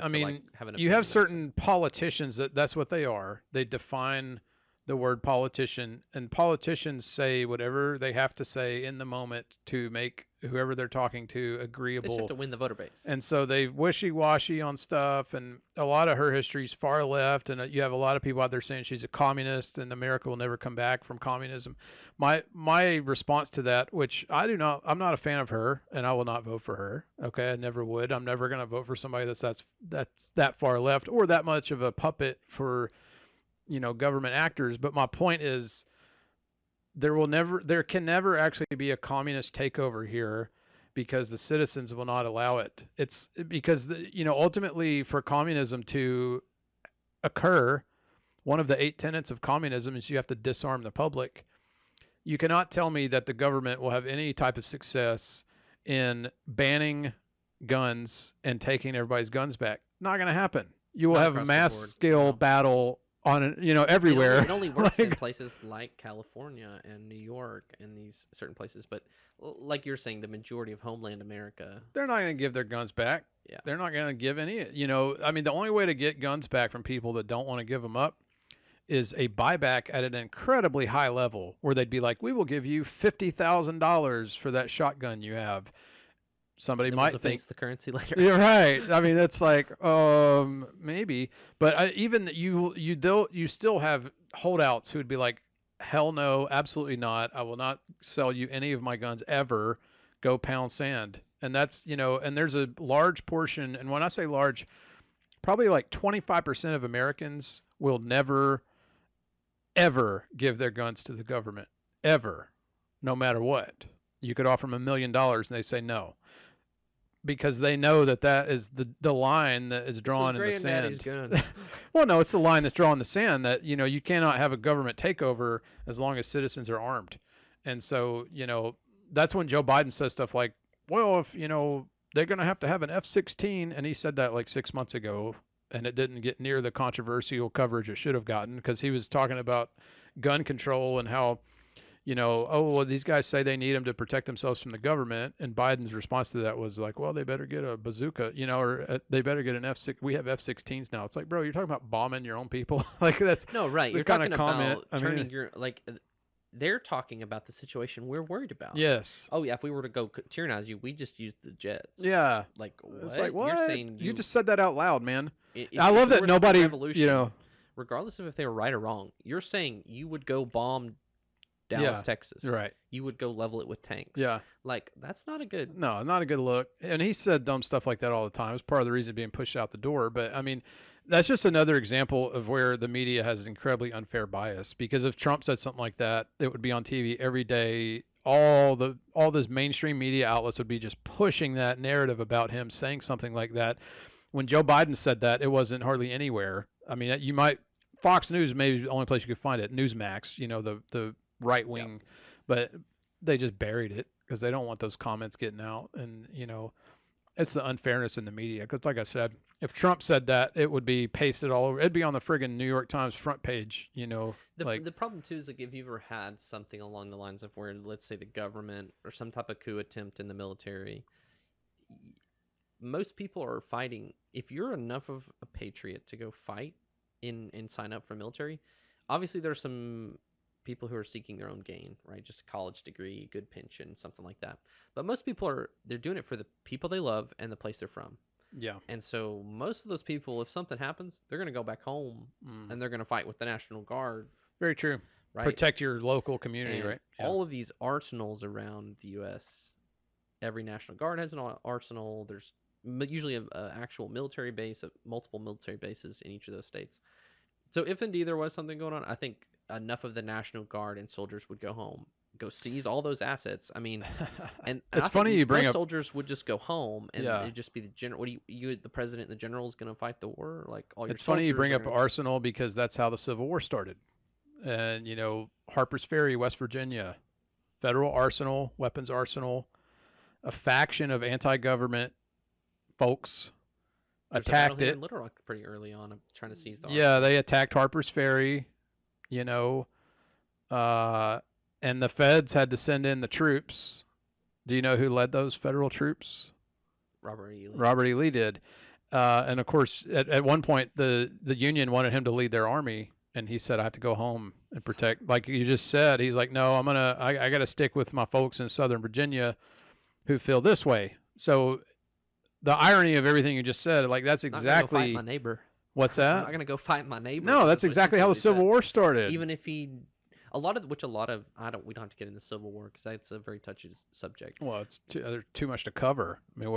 you have certain politicians that's what they are. They define the word politician, and politicians say whatever they have to say in the moment to make whoever they're talking to agreeable. They have to win the voter base. And so they wishy-washy on stuff, and a lot of her history is far left, and you have a lot of people out there saying she's a communist and America will never come back from communism. My response to that, which I'm not a fan of her, and I will not vote for her. Okay, I never would. I'm never going to vote for somebody that's that far left or that much of a puppet for government actors. But my point is, there can never actually be a communist takeover here because the citizens will not allow it. It's because ultimately for communism to occur, one of the 8 tenets of communism is you have to disarm the public. You cannot tell me that the government will have any type of success in banning guns and taking everybody's guns back. Not going to happen. You will Not have a across the mass board, scale no. battle on everywhere. It only works in Like, places like California and New York and these certain places. But like you're saying, the majority of homeland America, they're not going to give their guns back. Yeah. They're not going to give any. I mean, the only way to get guns back from people that don't want to give them up is a buyback at an incredibly high level where they'd be like, we will give you $50,000 for that shotgun you have. Somebody then might we'll think defaced the currency later. you're right. I mean, that's like, maybe, but even that you still have holdouts who would be like, hell no, absolutely not. I will not sell you any of my guns ever. Go pound sand. And that's, and there's a large portion. And when I say large, probably like 25% of Americans will never, ever give their guns to the government, ever, no matter what. You could offer them $1 million and they say no. Because they know that is the line that is drawn in the sand. Well, no, it's the line that's drawn in the sand that, you cannot have a government takeover as long as citizens are armed. And so, that's when Joe Biden says stuff like, well, if, they're going to have an F-16. And he said that like 6 months ago, and it didn't get near the controversial coverage it should have gotten because he was talking about gun control and how, well, these guys say they need them to protect themselves from the government. And Biden's response to that was like, well, they better get a bazooka, or they better get an F-16. We have F-16s now. It's like, bro, you're talking about bombing your own people. Like that's no, right. You're kind talking of comment. about turning your, like, they're talking about the situation we're worried about. Yes. Oh, yeah, if we were to go tyrannize you, we just use the jets. Yeah. Like, what? It's like, what? You're saying you just said that out loud, man. I love that nobody, regardless of if they were right or wrong, you're saying you would go bomb Dallas, Texas. Right. You would go level it with tanks. Yeah. Like, that's not a good... No, not a good look. And he said dumb stuff like that all the time. It's part of the reason being pushed out the door. But, I mean, that's just another example of where the media has incredibly unfair bias. Because if Trump said something like that, it would be on TV every day. All those mainstream media outlets would be just pushing that narrative about him saying something like that. When Joe Biden said that, it wasn't hardly anywhere. I mean, Fox News may be the only place you could find it. Newsmax, the right wing, but they just buried it because they don't want those comments getting out. And, it's the unfairness in the media. Because like I said, if Trump said that, it would be pasted all over. It'd be on the friggin' New York Times front page, The problem, too, is like if you've ever had something along the lines of where, let's say, the government or some type of coup attempt in the military, most people are fighting. If you're enough of a patriot to go fight and sign up for military, obviously there's some people who are seeking their own gain, right? Just a college degree, good pension, something like that. But most people they're doing it for the people they love and the place they're from. Yeah. And so most of those people, if something happens, they're going to go back home and they're going to fight with the National Guard. Very true. Right? Protect your local community, and right? Yeah. All of these arsenals around the U.S., every National Guard has an arsenal. There's usually an actual military base, multiple military bases in each of those states. So if indeed there was something going on, I think enough of the National Guard and soldiers would go home, go seize all those assets. I mean, and it's funny you bring up soldiers would just go home and it'd just be the general. What you the president and the general is going to fight the war? Like all your. It's funny you bring up arsenal because that's how the Civil War started. And Harper's Ferry, West Virginia, federal arsenal, weapons arsenal, a faction of anti-government folks attacked it. In Little Rock pretty early on, trying to seize the. Yeah, they attacked Harper's Ferry. And the feds had to send in the troops. Do you know who led those federal troops? Robert E. Lee. Robert E. Lee did. And of course, at one point, the Union wanted him to lead their army, and he said, "I have to go home and protect." Like you just said, he's like, "No, I got to stick with my folks in Southern Virginia, who feel this way." So, the irony of everything you just said, like that's exactly. I'm gonna go fight my neighbor. What's that? I'm not gonna go fight my neighbor. No, that's exactly how the Civil War started. Even if we don't have to get into Civil War because that's a very touchy subject. Well, there's too much to cover. I mean,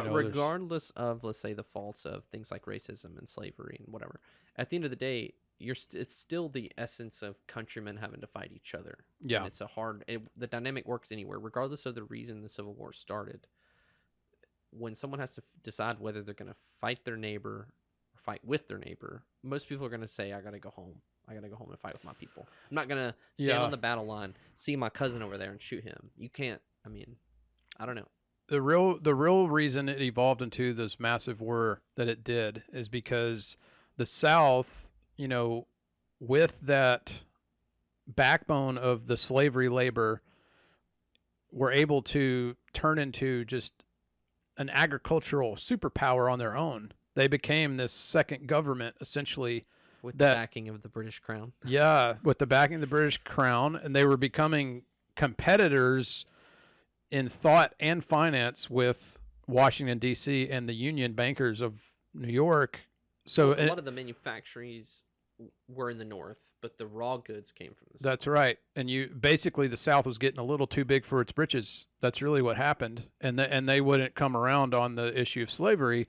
regardless of, let's say, the faults of things like racism and slavery and whatever, at the end of the day, it's still the essence of countrymen having to fight each other. Yeah, and the dynamic works anywhere, regardless of the reason the Civil War started. When someone has to decide whether they're going to fight their neighbor or fight with their neighbor, most people are going to say, "I got to go home. I got to go home and fight with my people. I'm not going to stand on the battle line, see my cousin over there and shoot him." You can't, I mean, I don't know. the real reason it evolved into this massive war that it did is because the South, with that backbone of the slavery labor, were able to turn into just an agricultural superpower on their own. They became this second government, essentially. With the backing of the British Crown. Yeah, with the backing of the British Crown. And they were becoming competitors in thought and finance with Washington, D.C. and the Union bankers of New York. So a lot of the manufactories were in the North, but the raw goods came from the South. That's right. And basically the South was getting a little too big for its britches. That's really what happened. And they wouldn't come around on the issue of slavery.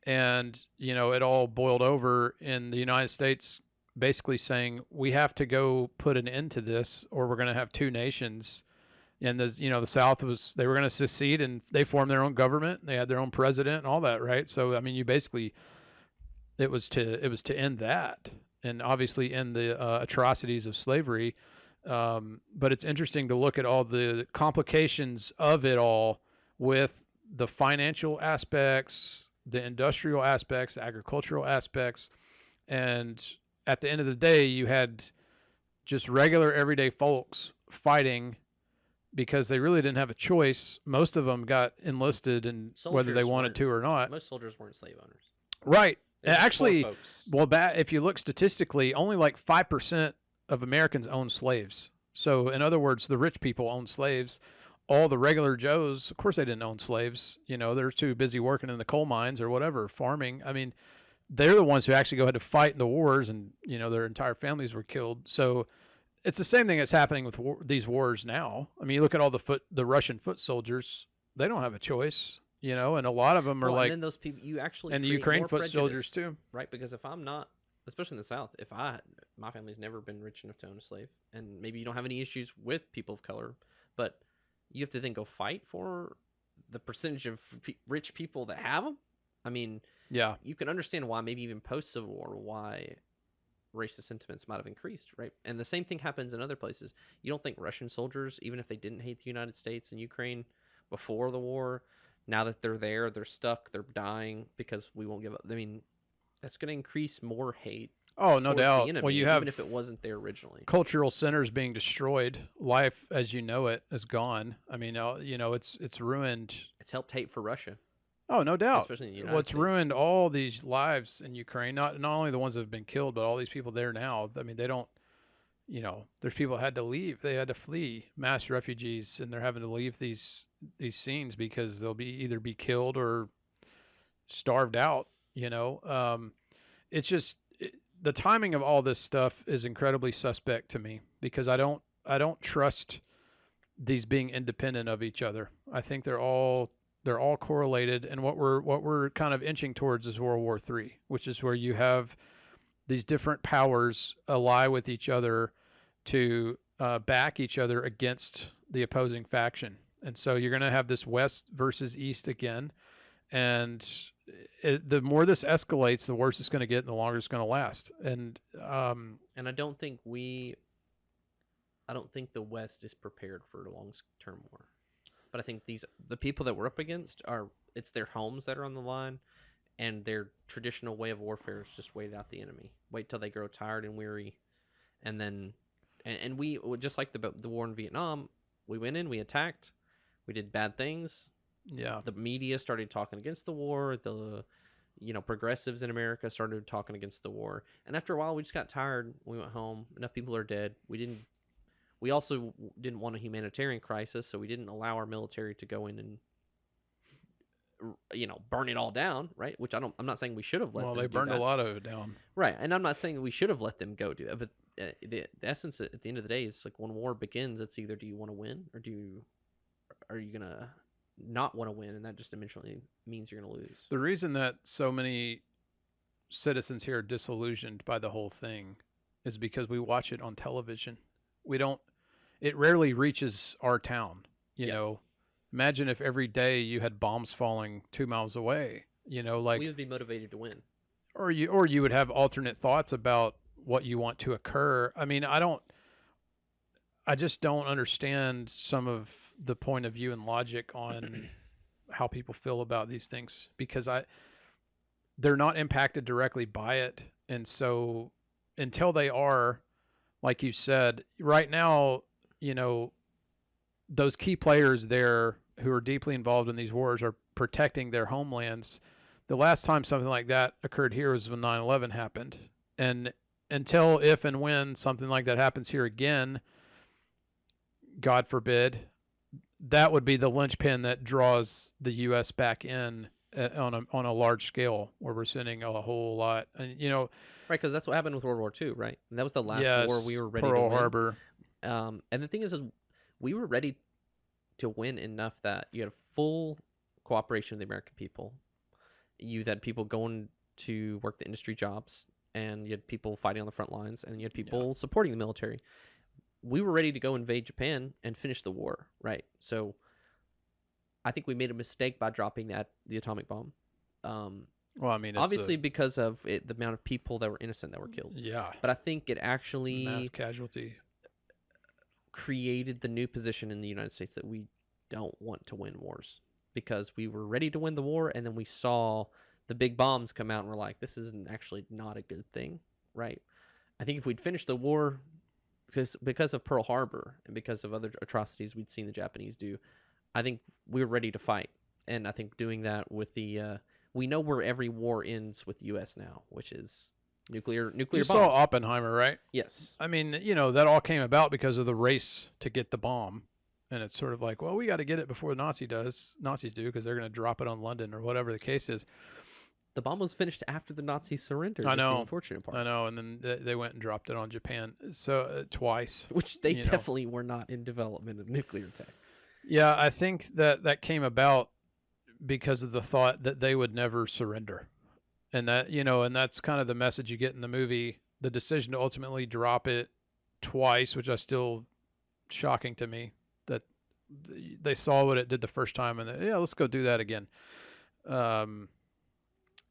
And, it all boiled over in the United States basically saying we have to go put an end to this or we're going to have two nations. And the South they were going to secede and they formed their own government. They had their own president and all that. Right. So, I mean, it was to end that and obviously end the atrocities of slavery. But it's interesting to look at all the complications of it all with the financial aspects, the industrial aspects, the agricultural aspects. And at the end of the day, you had just regular everyday folks fighting because they really didn't have a choice. Most of them got enlisted, and whether they wanted to or not. Most soldiers weren't slave owners. Right. Actually, if you look statistically, only like 5% of Americans own slaves. So in other words, the rich people own slaves. All the regular Joes, of course they didn't own slaves. They're too busy working in the coal mines or whatever, farming. I mean, they're the ones who actually go ahead to fight in the wars and, their entire families were killed. So it's the same thing that's happening with these wars now. I mean, you look at all the Russian foot soldiers, they don't have a choice, and a lot of them are and then those people, and the Ukraine foot soldiers too. Right. Because if I'm not, especially in the South, my family's never been rich enough to own a slave, and maybe you don't have any issues with people of color, but you have to then go fight for the percentage of rich people that have them. I mean, yeah, you can understand why maybe even post-Civil War, why racist sentiments might have increased, right? And the same thing happens in other places. You don't think Russian soldiers, even if they didn't hate the United States and Ukraine before the war, now that they're there, they're stuck, they're dying because we won't give up. I mean, that's going to increase more hate. Oh, no doubt. Enemy, well, you have, even if it wasn't there originally, cultural centers being destroyed. Life as you know it is gone. I mean, it's ruined. It's helped hate for Russia. Oh, no doubt. Especially in the United States. Ruined all these lives in Ukraine. Not only the ones that have been killed, but all these people there now. I mean, they don't. There's people had to leave. They had to flee, mass refugees, and they're having to leave these scenes because they'll either be killed or starved out. It's just. The timing of all this stuff is incredibly suspect to me because I don't trust these being independent of each other. I think they're all correlated, and what we're kind of inching towards is World War III, which is where you have these different powers ally with each other to back each other against the opposing faction, and so you're going to have this West versus East again, and the more this escalates, the worse it's going to get and the longer it's going to last. And I don't think the West is prepared for a long-term war. But I think the people that we're up against it's their homes that are on the line, and their traditional way of warfare is just wait out the enemy. Wait till they grow tired and weary, and then and we, just like the war in Vietnam, we went in, we attacked, we did bad things. Yeah, the media started talking against the war. The progressives in America started talking against the war, and after a while, we just got tired. We went home. Enough people are dead. We also didn't want a humanitarian crisis, so we didn't allow our military to go in and burn it all down, right? Which I'm not saying we should have let them. Well, they burned a lot of it down, right? And I'm not saying that we should have let them go do that, but the essence at the end of the day is like when war begins, it's either do you want to win or are you gonna not want to win, and that just eventually means you're going to lose. The reason that so many citizens here are disillusioned by the whole thing is because we watch it on television. It rarely reaches our town. Imagine if every day you had bombs falling 2 miles away, we would be motivated to win. Or you would have alternate thoughts about what you want to occur. I mean, I just don't understand some of the point of view and logic on how people feel about these things, because they're not impacted directly by it. And so until they are, like you said, right now, those key players there who are deeply involved in these wars are protecting their homelands. The last time something like that occurred here was when 9/11 happened. And until, if and when something like that happens here again, God forbid, that would be the linchpin that draws the U.S. back in on a large scale, where we're sending a whole lot. And right, because that's what happened with World War II, right? And that was the last war we were ready Pearl to win. Harbor. And the thing is we were ready to win enough that you had full cooperation of the American people. You had people going to work the industry jobs, and you had people fighting on the front lines, and you had people supporting the military. We were ready to go invade Japan and finish the war, right? So I think we made a mistake by dropping the atomic bomb. Well, I mean, obviously because of the amount of people that were innocent that were killed. Yeah. But I think it actually mass casualty created the new position in the United States that we don't want to win wars, because we were ready to win the war, and then we saw the big bombs come out, and we're like, this is actually not a good thing, right? I think if we'd finished the war, because of Pearl Harbor and because of other atrocities we'd seen the Japanese do, I think we were ready to fight. And I think doing that with the we know where every war ends with the U.S. now, which is nuclear bombs. You saw Oppenheimer, right? Yes. I mean, that all came about because of the race to get the bomb. And it's sort of like, well, we got to get it before Nazis do, because they're going to drop it on London or whatever the case is. The bomb was finished after the Nazis surrendered. I know. The unfortunate part. I know. And then they went and dropped it on Japan. So twice. Which they definitely were not in development of nuclear tech. Yeah, I think that came about because of the thought that they would never surrender. And that, and that's kind of the message you get in the movie. The decision to ultimately drop it twice, which is still shocking to me, that they saw what it did the first time and let's go do that again.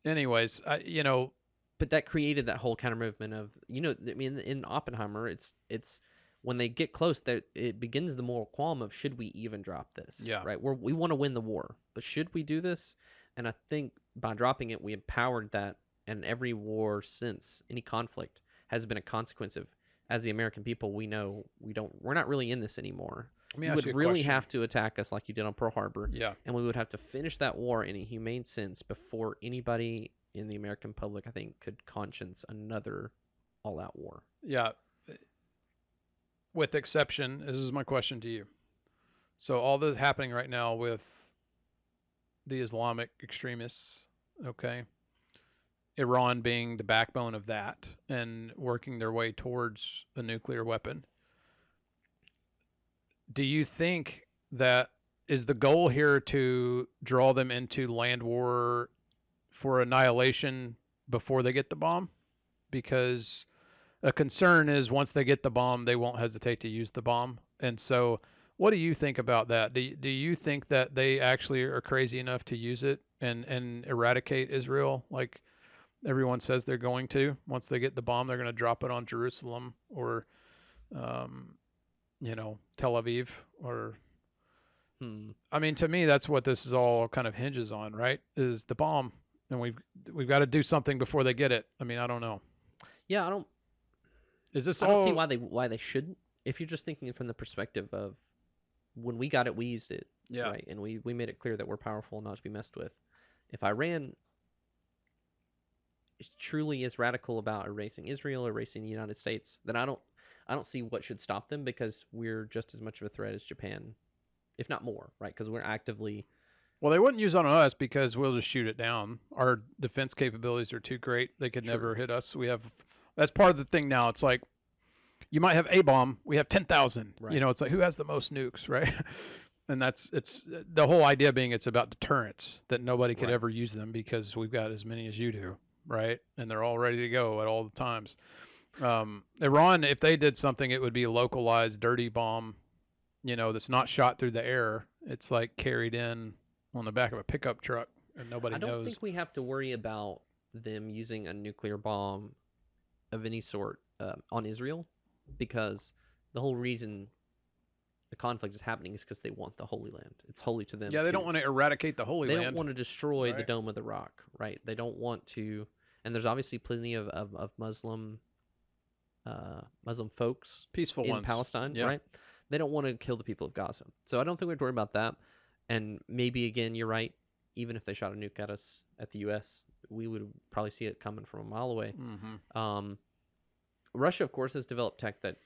Anyways, but that created that whole counter movement of, I mean, in Oppenheimer, it's when they get close, that it begins the moral qualm of, should we even drop this? Yeah. Right. We want to win the war, but should we do this? And I think by dropping it, we empowered that. And every war since, any conflict, has been a consequence of, as the American people, we know we're not really in this anymore. You would really have to attack us like you did on Pearl Harbor. Yeah. And we would have to finish that war in a humane sense before anybody in the American public, I think, could conscience another all-out war. Yeah. With exception, this is my question to you. So all this happening right now with the Islamic extremists, okay, Iran being the backbone of that and working their way towards a nuclear weapon. Do you think that is the goal here to draw them into land war for annihilation before they get the bomb? Because a concern is once they get the bomb, they won't hesitate to use the bomb. And so what do you think about that? Do you think that they actually are crazy enough to use it and eradicate Israel like everyone says they're going to? Once they get the bomb, they're going to drop it on Jerusalem or Tel Aviv or I mean, to me, that's what this is all kind of hinges on, right? Is the bomb, and we've got to do something before they get it. I mean, I don't know. Yeah, I don't see why they shouldn't. If you're just thinking from the perspective of when we got it, we used it, right? And we made it clear that we're powerful and not to be messed with. If Iran truly is radical about erasing Israel, erasing the United States, then I don't see what should stop them, because we're just as much of a threat as Japan, if not more, right? Because we're actively... Well, they wouldn't use it on us because we'll just shoot it down. Our defense capabilities are too great. They could never hit us. That's part of the thing now. It's like, you might have a bomb. We have 10,000. Right. It's like, who has the most nukes, right? And it's the whole idea being it's about deterrence, that nobody could ever use them because we've got as many as you do, right? And they're all ready to go at all the times. Iran, if they did something, it would be a localized dirty bomb, that's not shot through the air. It's like carried in on the back of a pickup truck and nobody knows. I don't think we have to worry about them using a nuclear bomb of any sort on Israel, because the whole reason the conflict is happening is because they want the Holy Land. It's holy to them. Yeah, they don't want to eradicate the Holy They Land. don't want to destroy the right? Dome of the Rock, right? They don't want to, and there's obviously plenty of Muslim folks Peaceful in ones. Palestine, Yeah. right? They don't want to kill the people of Gaza. So I don't think we have to worry about that. And maybe, again, you're right. Even if they shot a nuke at us, at the U.S., we would probably see it coming from a mile away. Mm-hmm. Russia, of course, has developed tech that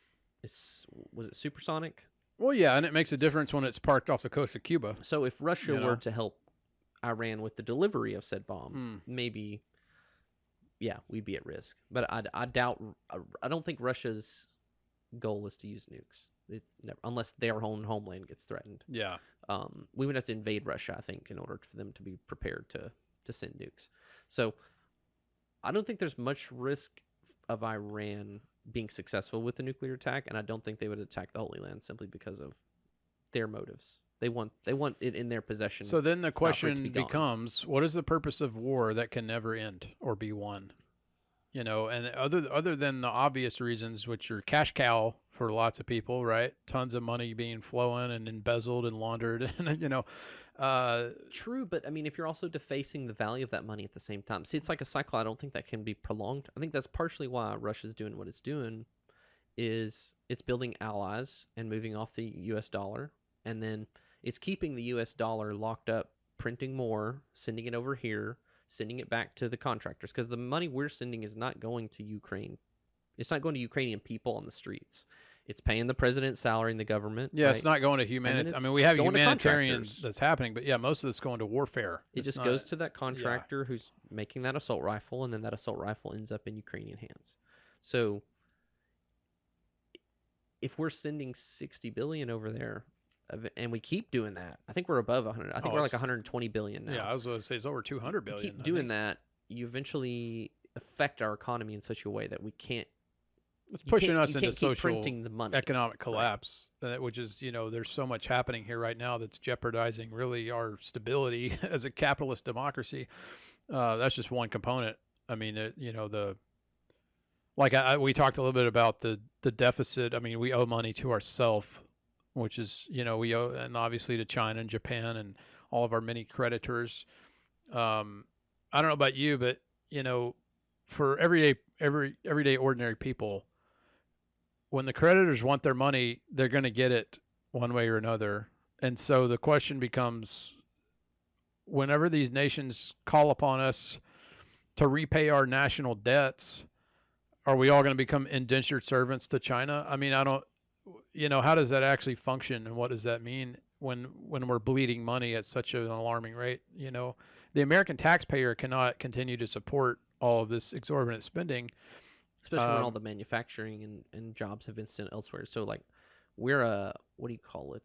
was it supersonic? Well, yeah, and it makes a difference when it's parked off the coast of Cuba. So if Russia were to help Iran with the delivery of said bomb, maybe, yeah, we'd be at risk. But I doubt. I don't think Russia's goal is to use nukes. Unless their own homeland gets threatened. Yeah. We would have to invade Russia, I think, in order for them to be prepared to send nukes. So I don't think there's much risk of Iran being successful with a nuclear attack, and I don't think they would attack the Holy Land simply because of their motives. They want it in their possession. So then the question becomes, what is the purpose of war that can never end or be won? You know, and other than the obvious reasons, which are cash cow for lots of people, right? Tons of money being flown and embezzled and laundered, and you know. True, but I mean, if you're also defacing the value of that money at the same time, see, it's like a cycle. I don't think that can be prolonged. I think that's partially why Russia's doing what it's doing, is it's building allies and moving off the U.S. dollar, and then it's keeping the U.S. dollar locked up, printing more, sending it over here, sending it back to the contractors, because the money we're sending is not going to Ukraine. It's not going to Ukrainian people on the streets. It's paying the president's salary in the government. Yeah, right? it's not going to humanitarian. I mean, we have humanitarian contractors. that's happening, but yeah, most of it's going to warfare. It just goes to that contractor who's making that assault rifle, and then that assault rifle ends up in Ukrainian hands. So if we're sending $60 billion over there, and we keep doing that, I think we're above 100. I think we're like 120 billion now. Yeah, I was going to say it's over 200 billion. Keep doing that, you eventually affect our economy in such a way that we can't. It's pushing us into social the money, economic collapse, which is, you know, there's so much happening here right now that's jeopardizing really our stability as a capitalist democracy. That's just one component. I mean, you know, we talked a little bit about the deficit. I mean, we owe money to ourselves, which is, you know, we owe, and obviously to China and Japan and all of our many creditors. I don't know about you, but, you know, for everyday ordinary people, when the creditors want their money, they're going to get it one way or another. And so the question becomes, whenever these nations call upon us to repay our national debts, are we all going to become indentured servants to China? I mean, I don't, you know, how does that actually function, and what does that mean when we're bleeding money at such an alarming rate? You know, the American taxpayer cannot continue to support all of this exorbitant spending. Especially when all the manufacturing and jobs have been sent elsewhere. So, like, we're a, what do you call it?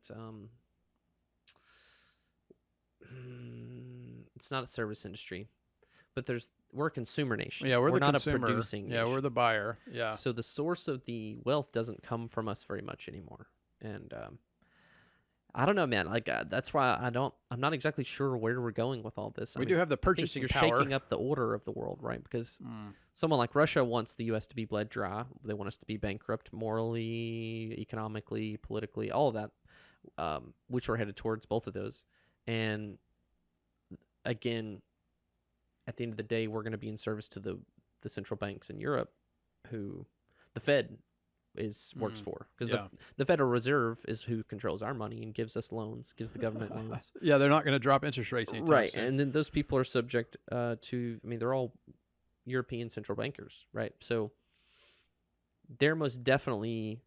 It's not a service industry, but we're a consumer nation. Yeah, we're the not consumer. A producing nation. Yeah, we're the buyer. Yeah. So the source of the wealth doesn't come from us very much anymore. And I don't know, man. Like that's why I'm not exactly sure where we're going with all this. We do have the purchasing power. You're shaking up the order of the world, right? Because someone like Russia wants the U.S. to be bled dry. They want us to be bankrupt morally, economically, politically, all of that, which we're headed towards both of those. And again, at the end of the day, we're going to be in service to the central banks in Europe, who the Fed works for, because the Federal Reserve is who controls our money and gives us loans, gives the government loans. Yeah, they're not going to drop interest rates anytime right soon. And then those people are subject to, I mean, they're all European central bankers, right? So they're most definitely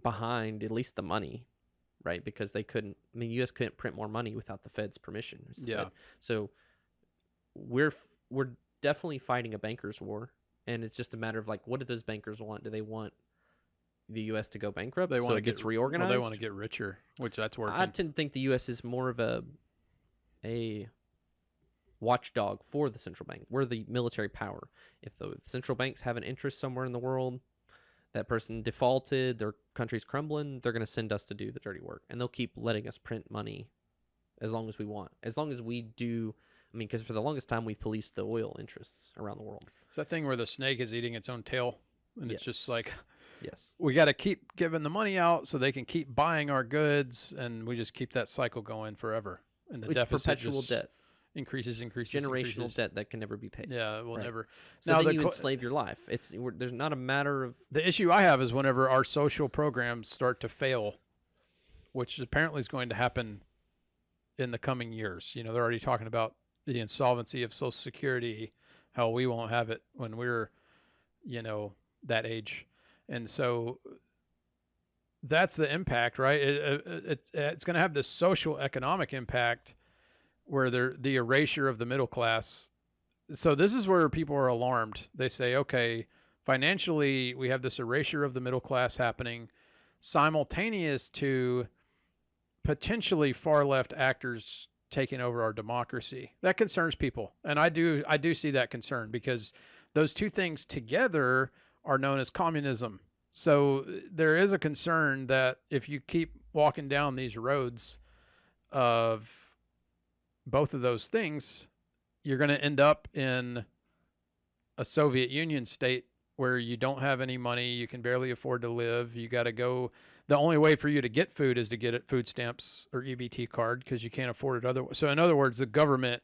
behind at least the money, right? Because they couldn't, I mean, U.S. couldn't print more money without the Fed's permission. Fed. So we're definitely fighting a bankers war. And it's just a matter of, like, what do those bankers want? Do they want the U.S. to go bankrupt so it gets reorganized? Well, they want to get richer, which that's working. I tend to think the U.S. is more of a watchdog for the central bank. We're the military power. If the central banks have an interest somewhere in the world, that person defaulted, their country's crumbling, they're going to send us to do the dirty work. And they'll keep letting us print money as long as we want. As long as we do... I mean, because for the longest time, we've policed the oil interests around the world. It's that thing where the snake is eating its own tail, and it's just like, Yes. we got to keep giving the money out so they can keep buying our goods, and we just keep that cycle going forever. And the It's deficit perpetual just debt. increases, Generational debt that can never be paid. Yeah, it will Right. never. So Now then you the enslave your life. There's not a matter of the issue I have is whenever our social programs start to fail, which apparently is going to happen in the coming years. You know, they're already talking about the insolvency of Social Security, how we won't have it when we're, you know, that age. And so that's the impact, right? It's going to have this social economic impact where the erasure of the middle class. So this is where people are alarmed. They say, okay, financially, we have this erasure of the middle class happening simultaneous to potentially far left actors taking over our democracy. That concerns people. And I do see that concern, because those two things together are known as communism. So there is a concern that if you keep walking down these roads of both of those things, you're going to end up in a Soviet Union state where you don't have any money, you can barely afford to live. You got to go. The only way for you to get food is to get it food stamps or EBT card, because you can't afford it otherwise. So in other words, the government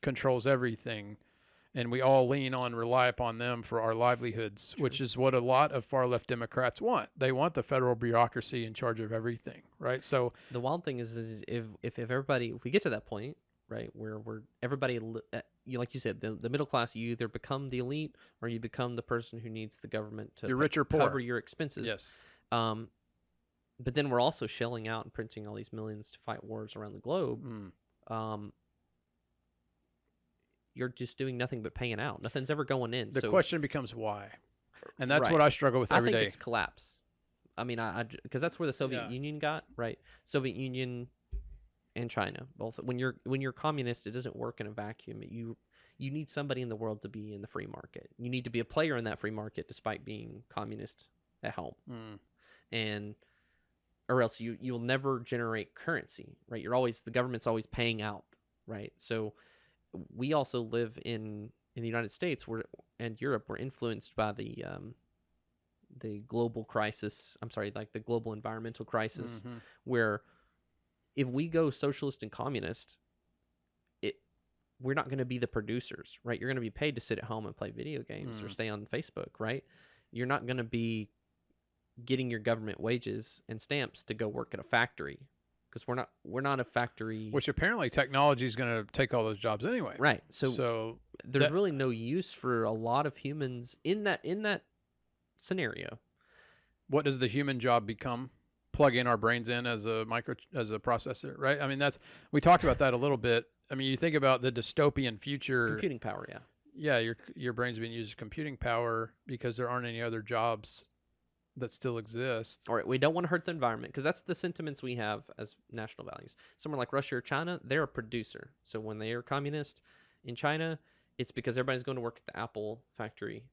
controls everything, and we all rely upon them for our livelihoods, which is what a lot of far left Democrats want. They want the federal bureaucracy in charge of everything, right? So the wild thing is if everybody, if we get to that point, right, where everybody, like you said, the middle class, you either become the elite or you become the person who needs the government to you're rich or poor. Cover your expenses. Yes. But then we're also shelling out and printing all these millions to fight wars around the globe. You're just doing nothing but paying out. Nothing's ever going in. The question becomes why, and that's right. what I struggle with every day. I think it's collapse. I mean, because that's where the Soviet Union got, right? Soviet Union and China both. When you're communist, it doesn't work in a vacuum. You need somebody in the world to be in the free market. You need to be a player in that free market, despite being communist at home, and or else you'll never generate currency, right? The government's always paying out, right? So we also live in the United States and Europe. We're influenced by the global crisis. I'm sorry, like the global environmental crisis, where if we go socialist and communist, we're not going to be the producers, right? You're going to be paid to sit at home and play video games or stay on Facebook, right? You're not going to be getting your government wages and stamps to go work at a factory, because we're not a factory. Which apparently technology is going to take all those jobs anyway. Right. So there's really no use for a lot of humans in that scenario. What does the human job become? Plugging our brains in as a processor, right? I mean, we talked about that a little bit. I mean, you think about the dystopian future. Computing power, yeah. Yeah, your brain's being used as computing power because there aren't any other jobs that still exist. All right, we don't want to hurt the environment, because that's the sentiments we have as national values. Somewhere like Russia or China, they're a producer. So when they are communist in China, it's because everybody's going to work at the Apple factory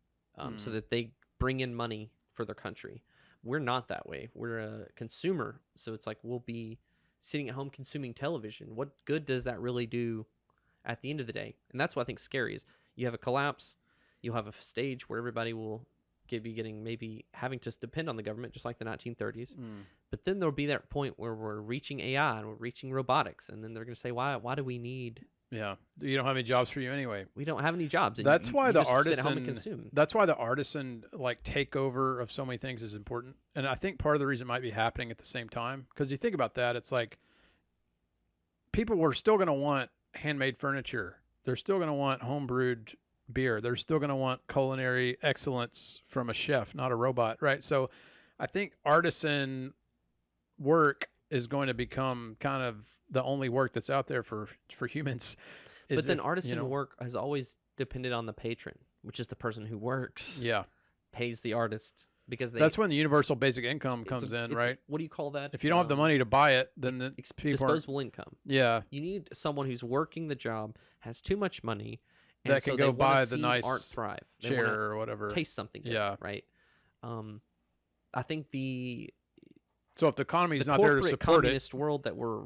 so that they bring in money for their country. We're not that way. We're a consumer. So it's like we'll be sitting at home consuming television. What good does that really do at the end of the day? And that's what I think scary is you have a collapse. You'll have a stage where everybody will maybe having to depend on the government, just like the 1930s. But then there'll be that point where we're reaching AI and we're reaching robotics. And then they're going to say, why do we need... Yeah, you don't have any jobs for you anyway. We don't have any jobs. That's why the artisan sit at home and consume. That's why the artisan takeover of so many things is important. And I think part of the reason it might be happening at the same time, because you think about that, it's like people were still going to want handmade furniture. They're still going to want homebrewed beer. They're still going to want culinary excellence from a chef, not a robot, right? So I think artisan work is going to become kind of the only work that's out there for humans. But then artisan work has always depended on the patron, which is the person who works. Yeah. Pays the artist, because that's when the universal basic income comes in, right? What do you call that? If you don't have the money to buy it, then disposable income. Yeah. You need someone who's working the job, has too much money, and that can go buy the nice art thrive. chair or whatever. Taste something good, yeah. Right? I think so if the economy is not there to support it, communist world that we're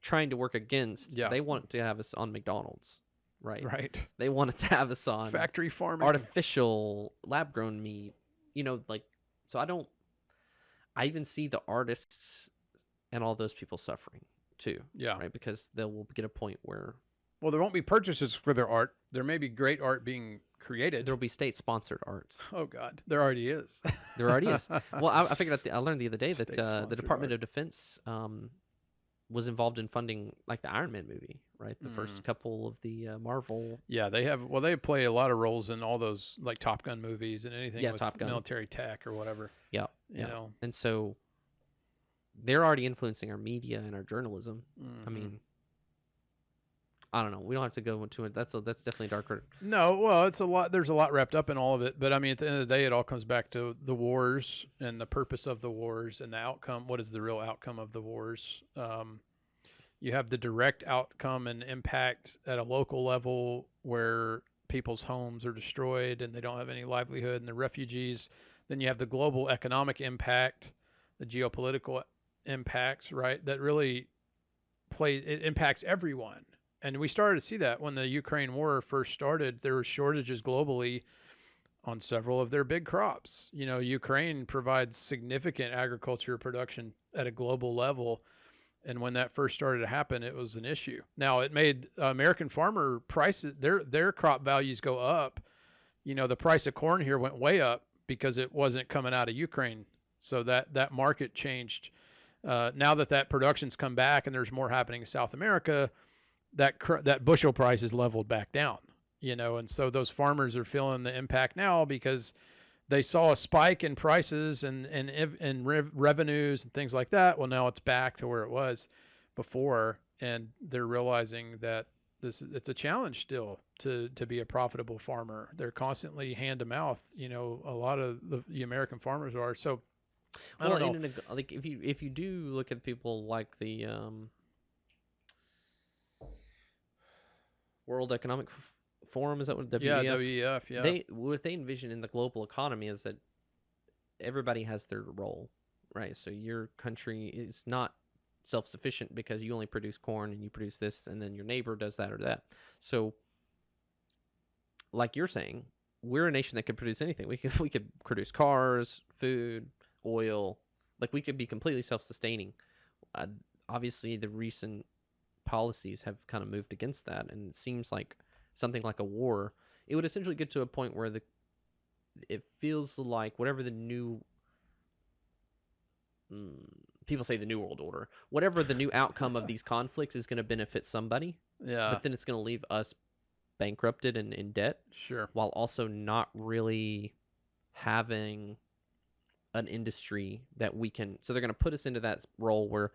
trying to work against, they want to have us on McDonald's, right? Right. They want to have us on factory farming, artificial lab-grown meat, like So I even see the artists and all those people suffering too. Yeah. Right. Because they will get a point where. Well, there won't be purchases for their art. There may be great art being created. There'll be state-sponsored art. Oh God, there already is. There already is. Well, I figured out I learned the other day that the Department art. of Defense was involved in funding like the Iron Man movie, right? The first couple of the Marvel. Yeah, they have. Well, they play a lot of roles in all those like Top Gun movies and anything with Top Gun. military tech or whatever. Yeah, you know. And so they're already influencing our media and our journalism. I mean, I don't know. We don't have to go into it. That's definitely darker. No, well, it's a lot. There's a lot wrapped up in all of it. But I mean, at the end of the day, it all comes back to the wars and the purpose of the wars and the outcome. What is the real outcome of the wars? You have the direct outcome and impact at a local level where people's homes are destroyed and they don't have any livelihood, and the refugees. Then you have the global economic impact, the geopolitical impacts, right? That really it impacts everyone. And we started to see that when the Ukraine war first started. There were shortages globally on several of their big crops. You know, Ukraine provides significant agriculture production at a global level. And when that first started to happen, it was an issue. Now, it made American farmer prices, their crop values go up. You know, the price of corn here went way up because it wasn't coming out of Ukraine. So that market changed. Now that production's come back and there's more happening in South America, that bushel price is leveled back down, you know, and so those farmers are feeling the impact now because they saw a spike in prices and revenues and things like that. Well, now it's back to where it was before, and they're realizing that it's a challenge still to be a profitable farmer. They're constantly hand to mouth, you know, a lot of the American farmers are. So I don't know. Like if you do look at people like the World Economic Forum, is that what WEF? Yeah, WEF, yeah. What they envision in the global economy is that everybody has their role, right? So your country is not self-sufficient because you only produce corn and you produce this, and then your neighbor does that or that. So, like you're saying, we're a nation that could produce anything. We could produce cars, food, oil. Like we could be completely self-sustaining. Obviously, the recent policies have kind of moved against that, and it seems like something like a war, it would essentially get to a point where it feels like whatever the new people say the new world order, whatever the new outcome of these conflicts is going to benefit somebody, but then it's going to leave us bankrupted and in debt, sure, while also not really having an industry that we can. So they're going to put us into that role where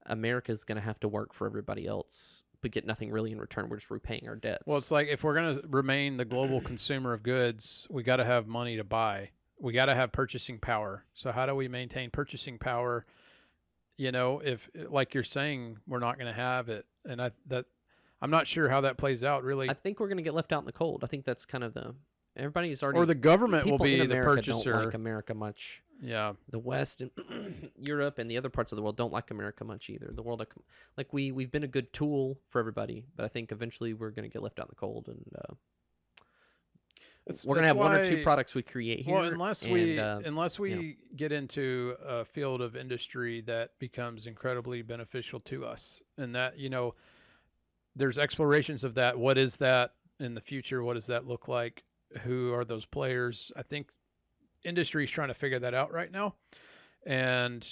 America's going to have to work for everybody else, but get nothing really in return. We're just repaying our debts. Well, it's like if we're going to remain the global consumer of goods, we got to have money to buy. We got to have purchasing power. So how do we maintain purchasing power? You know, if like you're saying, we're not going to have it, and I'm not sure how that plays out. Really, I think we're going to get left out in the cold. I think that's kind of everybody's already, or the government will be the America purchaser. Don't like America much. Yeah, the West and Europe and the other parts of the world don't like America much either. The world, like we've been a good tool for everybody, but I think eventually we're going to get left out in the cold, and we're going to have one or two products we create here. Well, unless we get into a field of industry that becomes incredibly beneficial to us, and that, you know, there's explorations of that. What is that in the future? What does that look like? Who are those players? I think industry is trying to figure that out right now. And,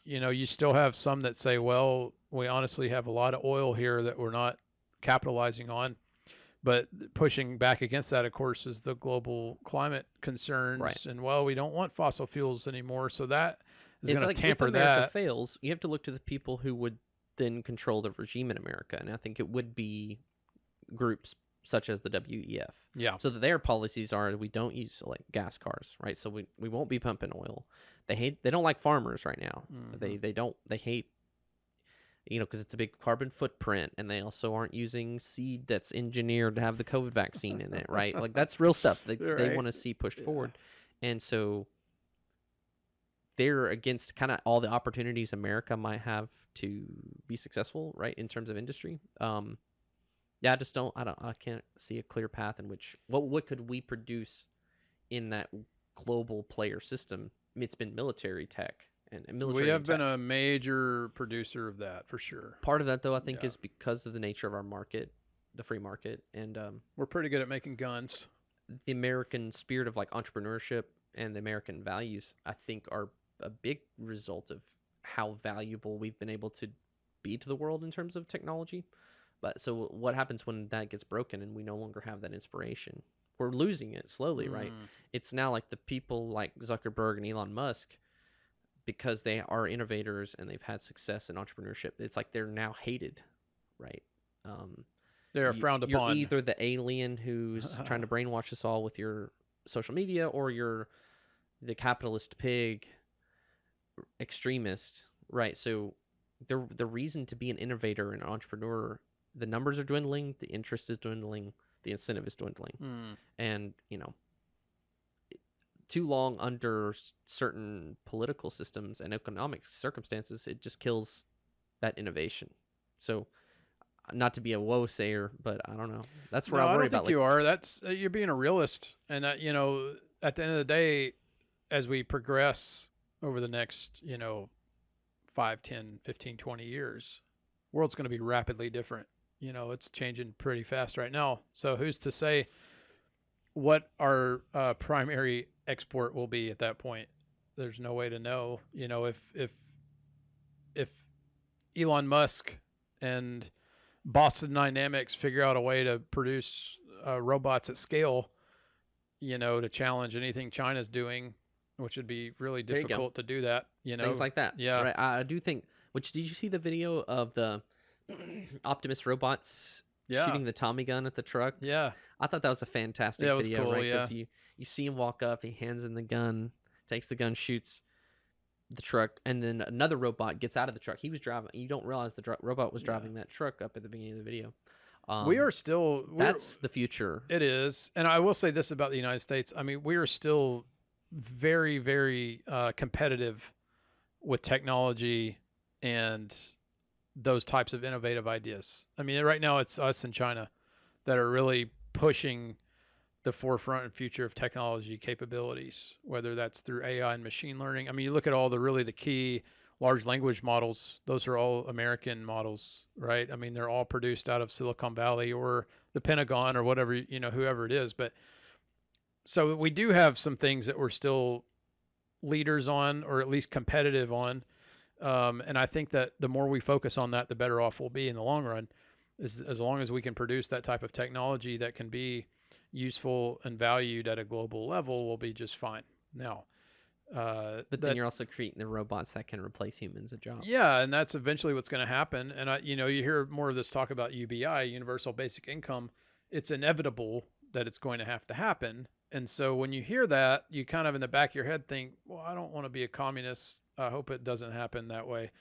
you know, you still have some that say, well, we honestly have a lot of oil here that we're not capitalizing on. But pushing back against that, of course, is the global climate concerns. Right. And, well, we don't want fossil fuels anymore. So that is going to tamper if America that. fails, you have to look to the people who would then control the regime in America. And I think it would be groups such as the WEF. Yeah. So that their policies are, we don't use like gas cars, right? So we won't be pumping oil. They don't like farmers right now. Mm-hmm. They hate, you know, because it's a big carbon footprint, and they also aren't using seed that's engineered to have the COVID vaccine in it, right? Like that's real stuff they want to see pushed forward. And so they're against kind of all the opportunities America might have to be successful, right, in terms of industry. I just I can't see a clear path in which what could we produce in that global player system it's been military tech and military. We have been a major producer of that for sure. Part of that, though, I think, is because of the nature of our market, the free market, and we're pretty good at making guns. The American spirit of like entrepreneurship and the American values, I think, are a big result of how valuable we've been able to be to the world in terms of technology. But so what happens when that gets broken and we no longer have that inspiration? We're losing it slowly, right? It's now like the people like Zuckerberg and Elon Musk, because they are innovators and they've had success in entrepreneurship, it's like they're now hated, right? They're frowned upon. You're either the alien who's trying to brainwash us all with your social media, or you're the capitalist pig extremist, right? So the reason to be an innovator and an entrepreneur, the numbers are dwindling, the interest is dwindling, the incentive is dwindling. And, you know, too long under certain political systems and economic circumstances, it just kills that innovation. So, not to be a woe sayer, but I don't know. That's where I worry about. I don't think you are. That's you're being a realist, and you know, at the end of the day, as we progress over the next, you know, 5, 10, 15, 20 years, the world's going to be rapidly different. You know, it's changing pretty fast right now. So who's to say what our primary export will be at that point? There's no way to know. You know, if Elon Musk and Boston Dynamics figure out a way to produce robots at scale, you know, to challenge anything China's doing, which would be really difficult to do that, you know. Things like that. Yeah. Right. I do think, did you see the video of the Optimus robots shooting the Tommy gun at the truck? Yeah. I thought that was a fantastic video. It was cool, right? yeah. You see him walk up, he hands in the gun, takes the gun, shoots the truck, and then another robot gets out of the truck. He was driving. You don't realize the robot was driving that truck up at the beginning of the video. That's the future. It is. And I will say this about the United States. I mean, we are still very, very competitive with technology and those types of innovative ideas. I mean, right now it's us and China that are really pushing the forefront and future of technology capabilities, whether that's through AI and machine learning. I mean, you look at all the key large language models, those are all American models, right? I mean, they're all produced out of Silicon Valley or the Pentagon or whatever, you know, whoever it is. But so we do have some things that we're still leaders on, or at least competitive on. And I think that the more we focus on that, the better off we'll be in the long run, as long as we can produce that type of technology that can be useful and valued at a global level, we'll be just fine. Now, but then you're also creating the robots that can replace humans at jobs. Yeah, and that's eventually what's going to happen. And you know, you hear more of this talk about UBI, Universal Basic Income. It's inevitable that it's going to have to happen. And so when you hear that, you kind of in the back of your head think, well, I don't want to be a communist. I hope it doesn't happen that way.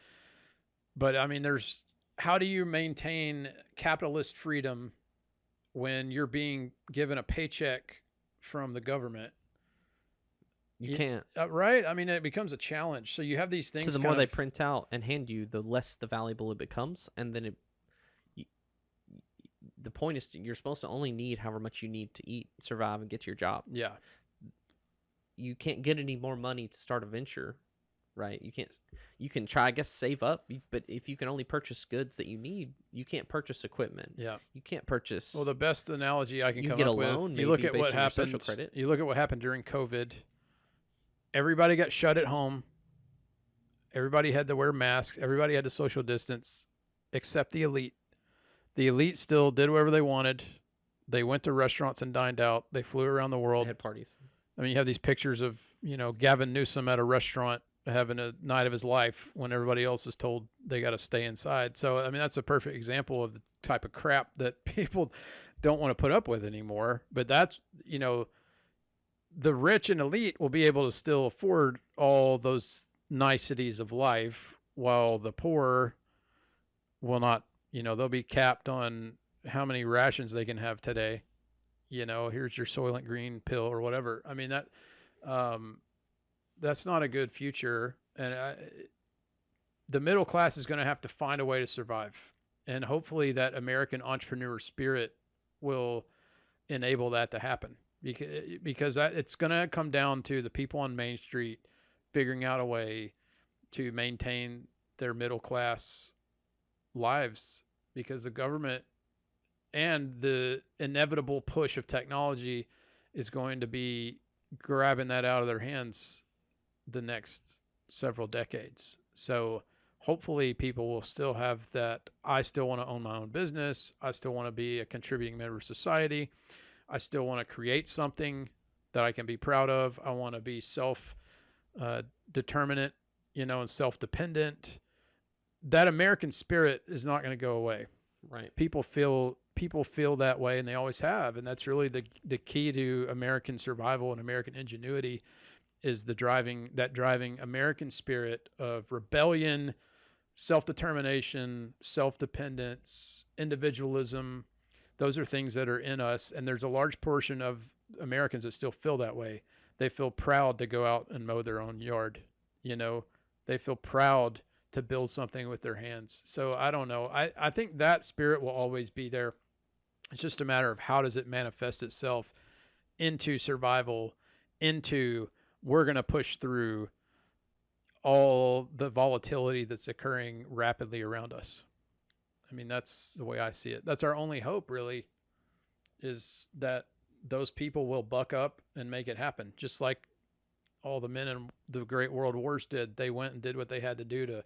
But I mean, how do you maintain capitalist freedom when you're being given a paycheck from the government? You can't. Right? I mean, it becomes a challenge. So you have these things. So the more they print out and hand you, the less the valuable it becomes. And then the point is you're supposed to only need however much you need to eat, survive, and get to your job. Yeah. You can't get any more money to start a venture, right? You can try, I guess, save up, but if you can only purchase goods that you need, you can't purchase equipment. Yeah. You can't purchase. Well, the best analogy I can come get up a loan, with, you look at what happened. You look at what happened during COVID. Everybody got shut at home. Everybody had to wear masks. Everybody had to social distance, except the elite. The elite still did whatever they wanted. They went to restaurants and dined out. They flew around the world. They had parties. I mean, you have these pictures of, you know, Gavin Newsom at a restaurant having a night of his life when everybody else is told they got to stay inside. So, I mean, that's a perfect example of the type of crap that people don't want to put up with anymore. But that's, you know, the rich and elite will be able to still afford all those niceties of life, while the poor will not. You know, they'll be capped on how many rations they can have today. You know, here's your Soylent Green pill or whatever. I mean, that's not a good future. And the middle class is going to have to find a way to survive. And hopefully that American entrepreneur spirit will enable that to happen. Because it's going to come down to the people on Main Street figuring out a way to maintain their middle class lives, because the government and the inevitable push of technology is going to be grabbing that out of their hands the next several decades. So hopefully people will still have that. I still want to own my own business. I still want to be a contributing member of society. I still want to create something that I can be proud of. I want to be self-determinant, and self-dependent. That American spirit is not going to go away. Right. People feel that way, and they always have. And that's really the key to American survival and American ingenuity, is the driving American spirit of rebellion, self-determination, self-dependence, individualism. Those are things that are in us. And there's a large portion of Americans that still feel that way. They feel proud to go out and mow their own yard. They feel proud to build something with their hands. So I don't know. I think that spirit will always be there. It's just a matter of how does it manifest itself into survival, into we're going to push through all the volatility that's occurring rapidly around us. I mean, that's the way I see it. That's our only hope, really, is that those people will buck up and make it happen. Just like all the men in the great world wars did. They went and did what they had to do to,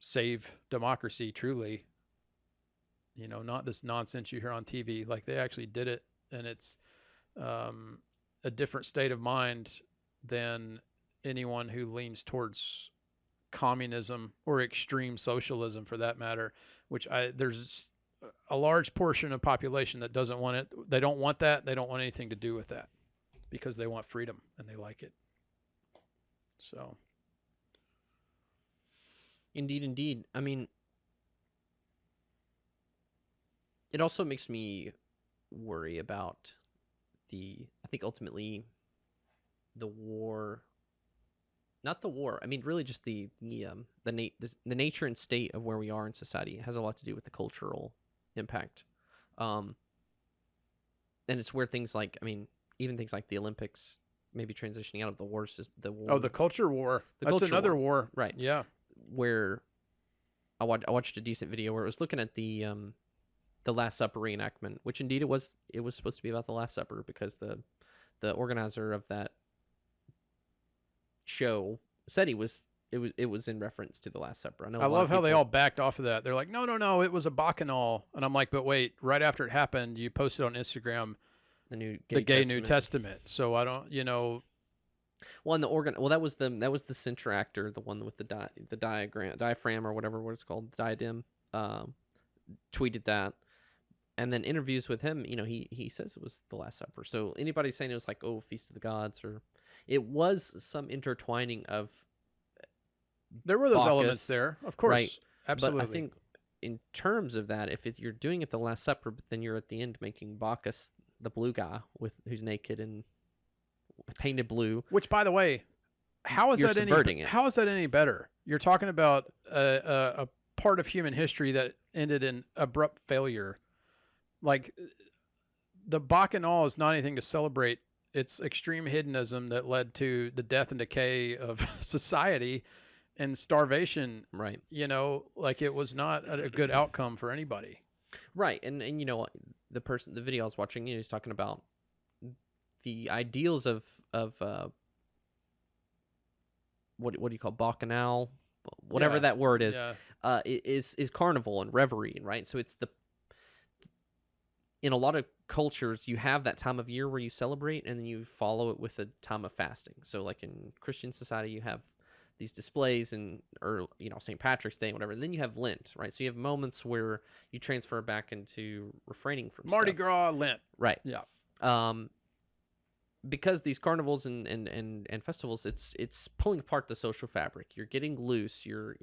save democracy truly. Not this nonsense you hear on TV. Like, they actually did it, and it's a different state of mind than anyone who leans towards communism or extreme socialism, for that matter, which there's a large portion of population that doesn't want it. They don't want that. They don't want anything to do with that, because they want freedom and they like it. So. Indeed. I mean, it also makes me worry about I think ultimately the war, not the war. I mean, really just the nature and state of where we are in society has a lot to do with the cultural impact. And it's where things like, even things like the Olympics, maybe transitioning out of the war. Oh, the culture war. That's another war. Right. Yeah. Where I watched a decent video where it was looking at the Last Supper reenactment, which indeed it was supposed to be about the Last Supper, because the organizer of that show said it was in reference to the Last Supper. I love how they all backed off of that. They're like, no, it was a bacchanal. And I'm like, but wait, right after it happened, you posted on Instagram the gay New Testament. So I don't, Well, and that was the center actor, the one with the diaphragm or whatever what it's called, diadem, tweeted that, and then interviews with him, he says it was the Last Supper. So anybody saying it was like, oh, Feast of the Gods, or it was some intertwining of. There were those Bacchus, elements there, of course, right? Absolutely. But I think in terms of that, if you're doing it the Last Supper, but then you're at the end making Bacchus the blue guy who's naked and painted blue. Which, by the way, how is that any better? You're talking about a part of human history that ended in abrupt failure. Like, the Bacchanal is not anything to celebrate. It's extreme hedonism that led to the death and decay of society and starvation. Right. Like, it was not a good outcome for anybody. Right. And the video I was watching, he's talking about the ideals of what do you call Bacchanal, whatever that word is, is carnival and reverie, right? So it's in a lot of cultures, you have that time of year where you celebrate, and then you follow it with a time of fasting. So like in Christian society, you have these displays or St. Patrick's Day and whatever. And then you have Lent, right? So you have moments where you transfer back into refraining from Mardi stuff. Gras, Lent. Right. Yeah. Because these carnivals and festivals, it's pulling apart the social fabric. You're getting loose. You're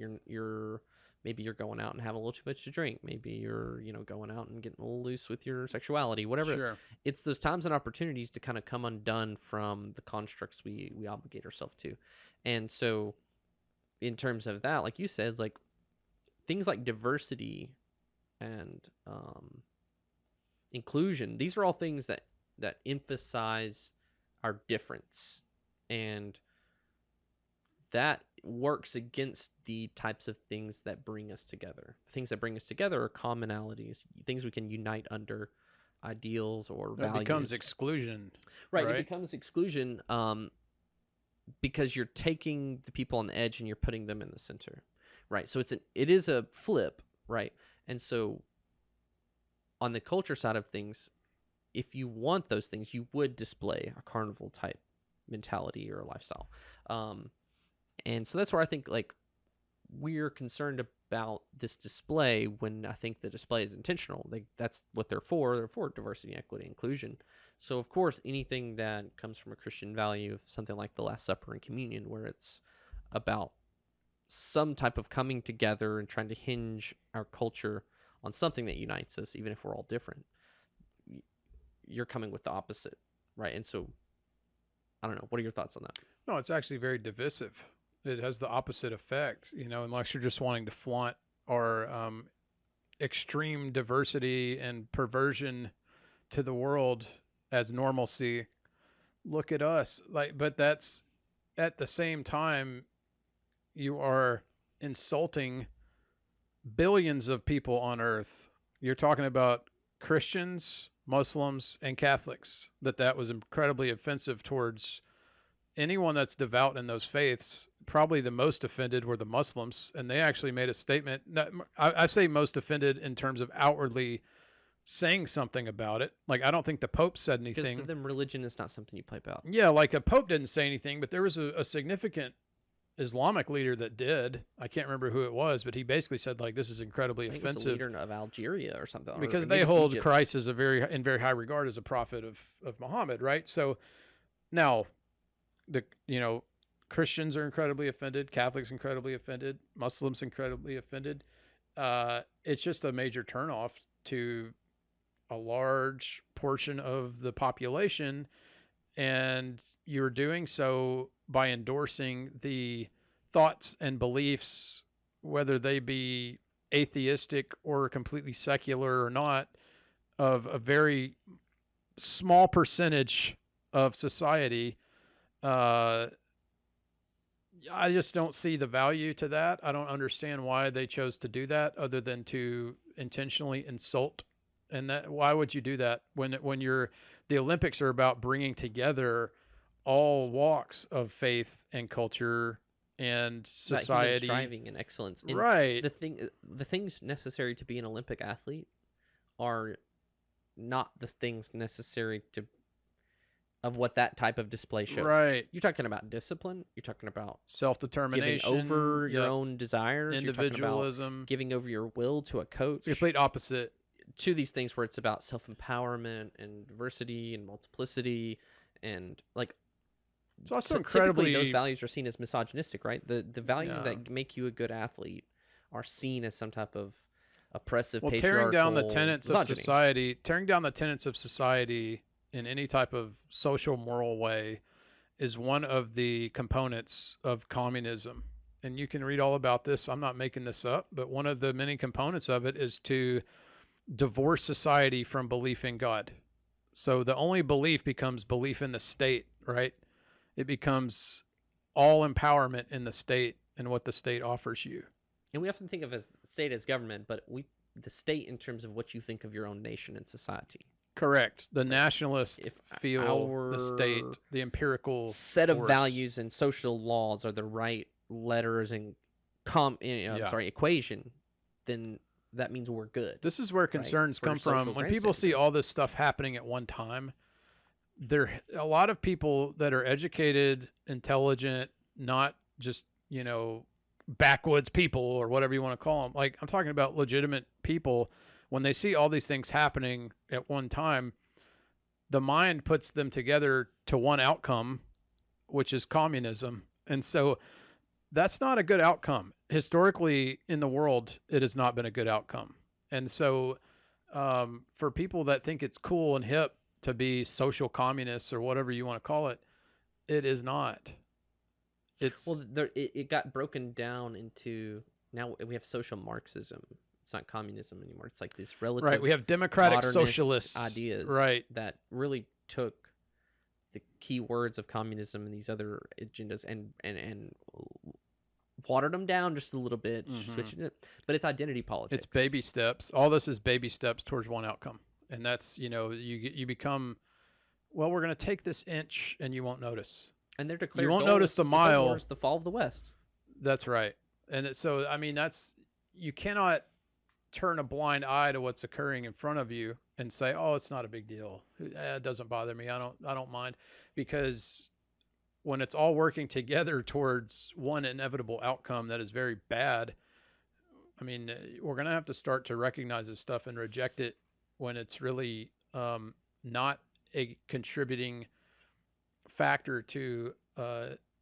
maybe you're going out and having a little too much to drink. Maybe you're going out and getting a little loose with your sexuality, whatever. Sure. It's those times and opportunities to kind of come undone from the constructs we obligate ourselves to. And so in terms of that, like you said, like things like diversity and inclusion, these are all things that emphasize our difference. And that works against the types of things that bring us together. Things that bring us together are commonalities, things we can unite under, ideals or values. It becomes exclusion. Right. It becomes exclusion because you're taking the people on the edge and you're putting them in the center. Right. So it is a flip. Right. And so on the culture side of things, if you want those things, you would display a carnival type mentality or lifestyle. And so that's where I think like we're concerned about this display when I think the display is intentional. Like that's what they're for. They're for diversity, equity, inclusion. So of course, anything that comes from a Christian value, something like the Last Supper and communion, where it's about some type of coming together and trying to hinge our culture on something that unites us, even if we're all different, you're coming with the opposite, right? And so I don't know. What are your thoughts on that? No, it's actually very divisive. It has the opposite effect, unless you're just wanting to flaunt our extreme diversity and perversion to the world as normalcy. Look at us. But that's at the same time, you are insulting billions of people on earth. You're talking about Christians, Muslims, and Catholics, that was incredibly offensive towards anyone that's devout in those faiths. Probably the most offended were the Muslims, and they actually made a statement. I say most offended in terms of outwardly saying something about it. Like, I don't think the Pope said anything. Because for them, religion is not something you pipe out. Yeah, like a Pope didn't say anything, but there was a significant Islamic leader that did. I can't remember who it was, but he basically said, like, this is incredibly offensive. It was the leader of Algeria or something. Because they hold Egypt. Christ as in very high regard as a prophet of Muhammad, right? So now Christians are incredibly offended, Catholics incredibly offended, Muslims incredibly offended. It's just a major turnoff to a large portion of the population, and you're doing so by endorsing the thoughts and beliefs, whether they be atheistic or completely secular or not, of a very small percentage of society. I just don't see the value to that. I don't understand why they chose to do that other than to intentionally insult. And that, why would you do that when the Olympics are about bringing together all walks of faith and culture and society, striving and excellence. And right. The things necessary to be an Olympic athlete are not the things necessary of what that type of display shows. Right. You're talking about discipline. You're talking about self-determination, giving over your own desires, individualism, giving over your will to a coach. It's the complete opposite to these things where it's about self-empowerment and diversity and multiplicity and like. It's also incredibly. Those values are seen as misogynistic, right? The values that make you a good athlete are seen as some type of oppressive, patriarchal tearing down the tenets misogyny. Tearing down the tenets of society in any type of social moral way is one of the components of communism. And you can read all about this. I'm not making this up, but one of the many components of it is to divorce society from belief in God. So the only belief becomes belief in the state, right? It becomes all empowerment in the state and what the state offers you. And we often think of the state as government, but the state in terms of what you think of your own nation and society. Correct. The nationalists feel the state, the empirical set of values and social laws are the right letters and equation, then that means we're good. This is where concerns come from. When people see all this stuff happening at one time, there a lot of people that are educated, intelligent, not just, backwoods people or whatever you want to call them. Like, I'm talking about legitimate people. When they see all these things happening at one time, the mind puts them together to one outcome, which is communism. And so that's not a good outcome. Historically in the world, it has not been a good outcome. And so for people that think it's cool and hip to be social communists or whatever you want to call it, it is not. It got broken down into, now we have social Marxism. It's not communism anymore. It's like this relative. Right. We have democratic socialist ideas. Right. That really took the key words of communism and these other agendas and watered them down just a little bit, switching it. But it's identity politics. It's baby steps. All this is baby steps towards one outcome. And that's, you become, well, we're going to take this inch and you won't notice. And they're declared you won't notice the mile. The fall of the West. That's right. And so, I mean, you cannot turn a blind eye to what's occurring in front of you and say, oh, it's not a big deal. It doesn't bother me. I don't mind. Because when it's all working together towards one inevitable outcome that is very bad, I mean, we're going to have to start to recognize this stuff and reject it when it's really not a contributing factor to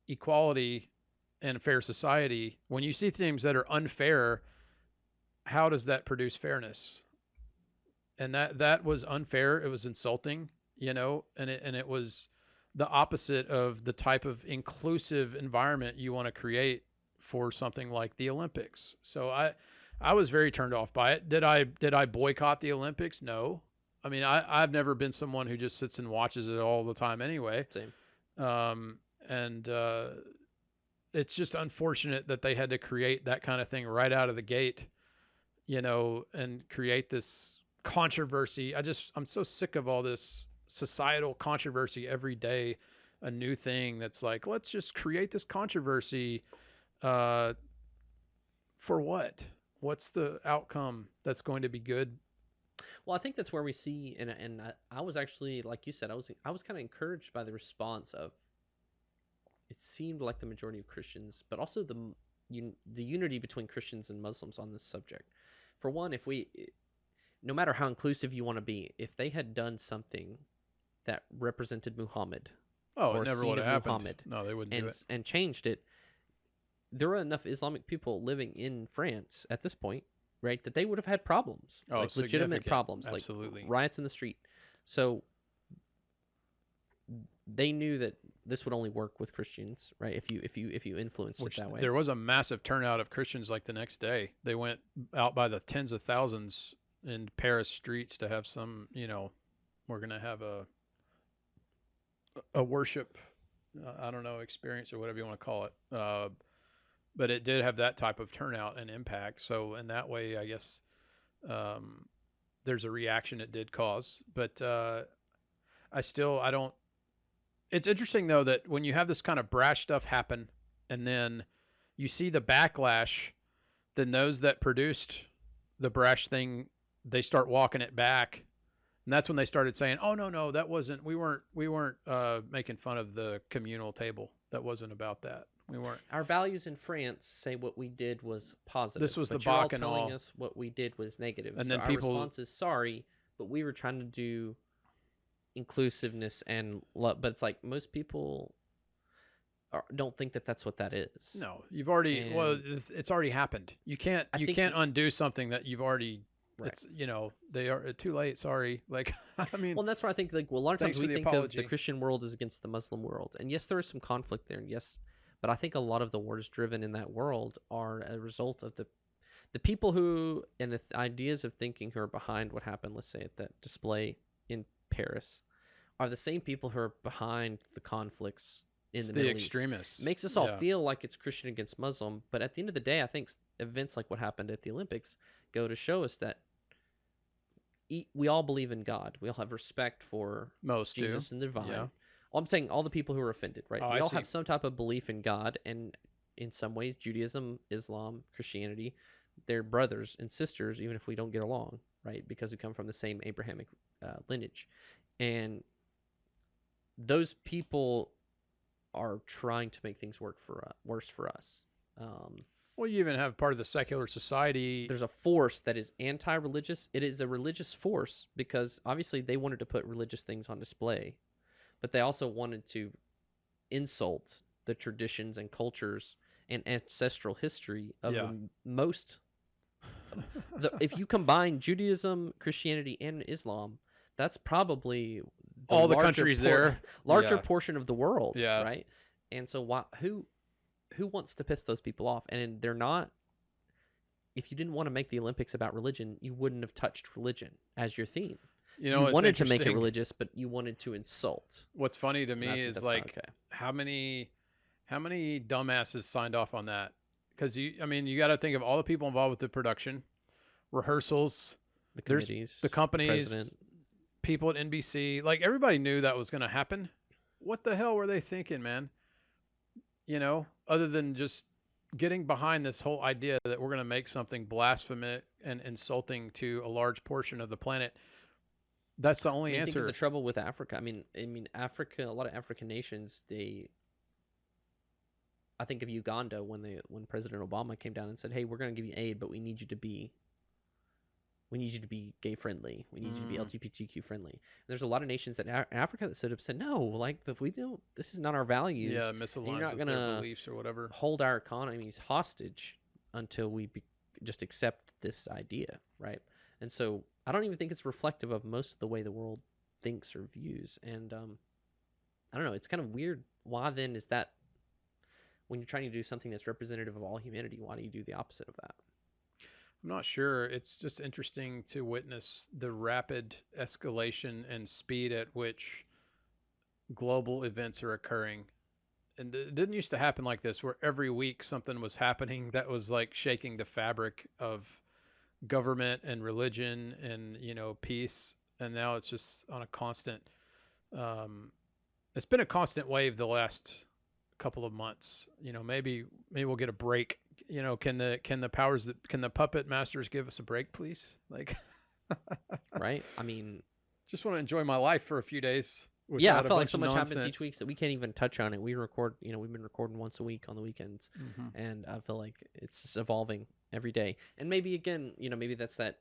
equality and a fair society. When you see things that are unfair, how does that produce fairness? And that was unfair. It was insulting, and it was the opposite of the type of inclusive environment you want to create for something like the Olympics. So I was very turned off by it. Did I boycott the Olympics? No. I mean, I've never been someone who just sits and watches it all the time anyway. Same. And it's just unfortunate that they had to create that kind of thing right out of the gate, and create this controversy. I'm so sick of all this societal controversy every day, a new thing that's like, let's just create this controversy. For what? What's the outcome that's going to be good? Well, I think that's where we see, and I was actually, like you said, I was kind of encouraged by the response of, it seemed like the majority of Christians, but also the unity between Christians and Muslims on this subject. For one, no matter how inclusive you want to be, if they had done something that represented Muhammad, it never would have happened. Muhammad, no, they wouldn't do it, and changed it. There are enough Islamic people living in France at this point, right, that they would have had problems, like legitimate problems, absolutely, like riots in the street. So they knew that this would only work with Christians, right? If you influenced it that way. There was a massive turnout of Christians like the next day. They went out by the tens of thousands in Paris streets to have some, we're going to have a worship, I don't know, experience or whatever you want to call it. But it did have that type of turnout and impact. So in that way, I guess there's a reaction it did cause. But I don't. It's interesting, though, that when you have this kind of brash stuff happen and then you see the backlash, then those that produced the brash thing, they start walking it back. And that's when they started saying, oh, no, that wasn't, we weren't making fun of the communal table. That wasn't about that. We weren't. Our values in France say what we did was positive. This was but the Bacchanal. You're all telling us what we did was negative. And so then our response is sorry, but we were trying to do inclusiveness and love. But it's like most people don't think that that's what that is. No, you've already, it's already happened. You can't undo something that you've already, right. It's, they are too late. Sorry. Like, I mean. Well, and that's why I think, like, a lot of times we think of the Christian world as against the Muslim world. And yes, there is some conflict there. And yes, but I think a lot of the wars driven in that world are a result of the people who, and the ideas of thinking who are behind what happened, let's say, at that display in Paris, are the same people who are behind the conflicts in the Middle East. Extremists. Makes us all feel like it's Christian against Muslim. But at the end of the day, I think events like what happened at the Olympics go to show us that we all believe in God. We all have respect for Jesus and the divine. Yeah. I'm saying all the people who are offended, right? We all have some type of belief in God, and in some ways, Judaism, Islam, Christianity, they're brothers and sisters, even if we don't get along, right? Because we come from the same Abrahamic lineage. And those people are trying to make things worse for us. Well, you even have part of the secular society. There's a force that is anti-religious. It is a religious force because obviously they wanted to put religious things on display, but they also wanted to insult the traditions and cultures and ancestral history of most. If you combine Judaism, Christianity, and Islam, that's probably all the countries larger portion of the world, right? And so who wants to piss those people off? And they're not. If you didn't want to make the Olympics about religion, you wouldn't have touched religion as your theme. You know, you it's wanted to make it interesting. religious, but you wanted to insult. What's funny to And I me think is that's not like okay. how many dumbasses signed off on that? Because I mean, you got to think of all the people involved with the production, rehearsals. The There's committees, the the president. companies, people at NBC. Like everybody knew that was going to happen. What the hell were they thinking, man? You know, other than just getting behind this whole idea that we're going to make something blasphemous and insulting to a large portion of the planet. That's the only Think of the answer. trouble with Africa. I mean, Africa. A lot of African nations. I think of Uganda when President Obama came down and said, "Hey, we're going to give you aid, but we need you to be gay friendly. We need you to be LGBTQ friendly." And there's a lot of nations in Africa that stood up and said, "No, like we don't. This is not our values. Yeah, And misaligns you're not with going their to beliefs or whatever. hold our economies hostage until we just accept this idea, right?" And so I don't even think it's reflective of most of the way the world thinks or views. And I don't know. It's kind of weird. Why then is that? When you're trying to do something that's representative of all humanity, why do you do the opposite of that? I'm not sure. It's just interesting to witness the rapid escalation and speed at which global events are occurring. And it didn't used to happen like this, where every week something was happening that was like shaking the fabric of government and religion and, you know, peace. And now it's just on a constant, it's been a constant wave the last couple of months. You know, maybe we'll get a break. You know, can the puppet masters give us a break, please? Like, right? I mean, just want to enjoy my life for a few days. Yeah, I feel like so much happens each week that we can't even touch on it. We record, we've been recording once a week on the weekends, and I feel like it's just evolving every day. And maybe again, maybe that's that.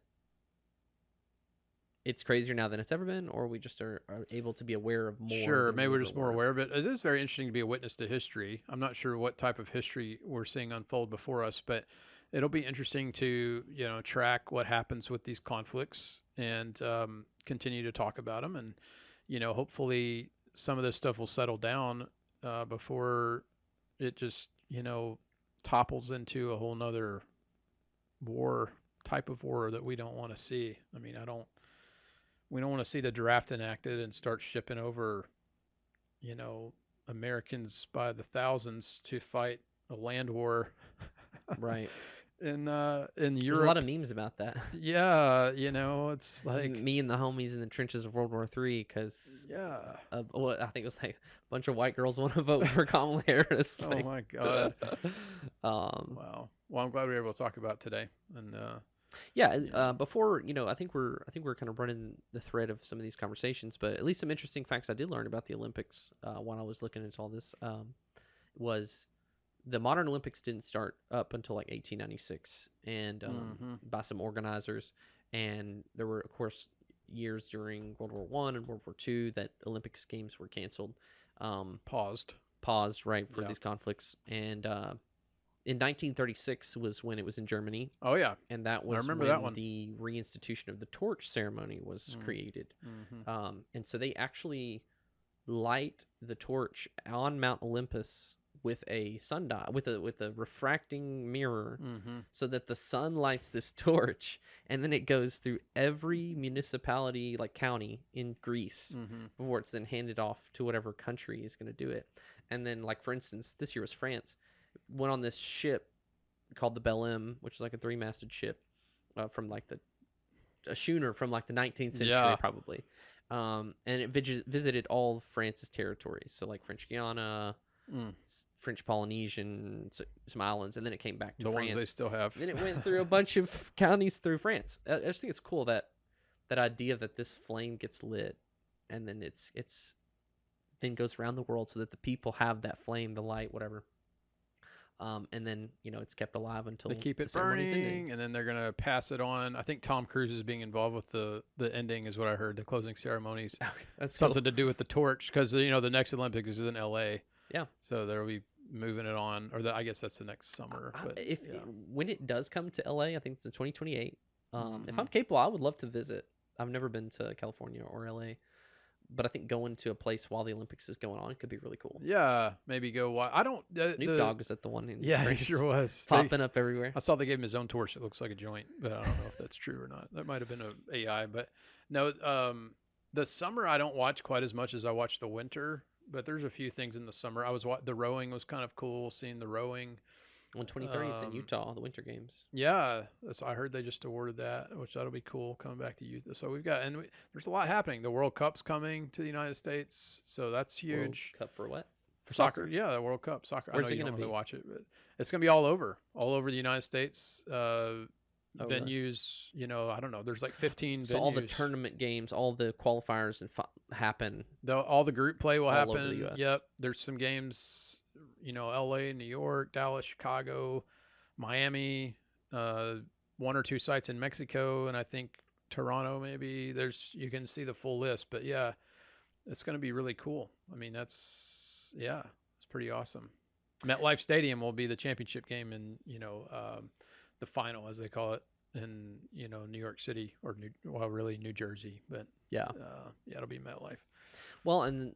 It's crazier now than it's ever been, or we just are able to be aware of more. Sure, maybe we're just more aware of it. It is very interesting to be a witness to history. I'm not sure what type of history we're seeing unfold before us, but it'll be interesting to track what happens with these conflicts and continue to talk about them. And hopefully some of this stuff will settle down before it just topples into a whole nother type of war that we don't want to see. I mean, we don't want to see the draft enacted and start shipping over, Americans by the thousands to fight a land war. Right. In Europe. There's a lot of memes about that. Yeah, it's like me and the homies in the trenches of World War III because I think it was like a bunch of white girls want to vote for Kamala Harris. Oh my god. Wow. Well, I'm glad we were able to talk about it today. And before I think we're kind of running the thread of some of these conversations, but at least some interesting facts I did learn about the Olympics when I was looking into all this was the modern Olympics didn't start up until like 1896, and by some organizers, and there were of course years during World War I and World War II that Olympics games were canceled, paused right for these conflicts, and in 1936 was when it was in Germany. Oh yeah, and that was when the reinstitution of the torch ceremony was created. And so they actually light the torch on Mount Olympus with a sundial, with a refracting mirror, so that the sun lights this torch, and then it goes through every municipality, like county in Greece, before it's then handed off to whatever country is going to do it. And then, like for instance, this year was France. Went on this ship called the Belle, which is like a 3-masted ship from like a schooner from like the 19th century probably, and it visited all of France's territories, so like French Guiana, French Polynesian, some islands, and then it came back to France. The ones they still have. Then it went through a bunch of counties through France. I just think it's cool that idea that this flame gets lit, and then it's then goes around the world so that the people have that flame, the light, whatever. And then it's kept alive until they keep it burning, and then they're gonna pass it on. I think Tom Cruise is being involved with the ending, is what I heard. The closing ceremonies. That's something to do with the torch, because the next Olympics is in L.A. Yeah. So they'll be moving it on, or I guess that's the next summer. But when it does come to LA, I think it's in 2028. If I'm capable, I would love to visit. I've never been to California or LA, But I think going to a place while the Olympics is going on could be really cool. Yeah, maybe go. I don't. Snoop Dogg was at the one in Yeah, he France, sure was popping up everywhere. I saw they gave him his own torch. It looks like a joint, but I don't know if that's true or not. That might have been a AI, but no. The summer I don't watch quite as much as I watch the winter. But there's a few things in the summer. The rowing was kind of cool. Seeing the rowing. 123, it's in Utah, the Winter Games. Yeah, I heard they just awarded that, which that'll be cool coming back to Utah. So there's a lot happening. The World Cup's coming to the United States, so that's huge. World Cup for what? For soccer? Yeah, the World Cup soccer. Where's I know it you gonna don't really be? watch it, but it's gonna be all over the United States. Venues, I don't know. There's like 15 So venues. all the tournament games, all the qualifiers happen. All the group play will all happen. over the US. Yep. There's some games, LA, New York, Dallas, Chicago, Miami, one or two sites in Mexico, and I think Toronto maybe. You can see the full list, but yeah, it's going to be really cool. I mean, it's pretty awesome. MetLife Stadium will be the championship game in, the final, as they call it, in, New York City really New Jersey, but yeah, it'll be MetLife. Well, and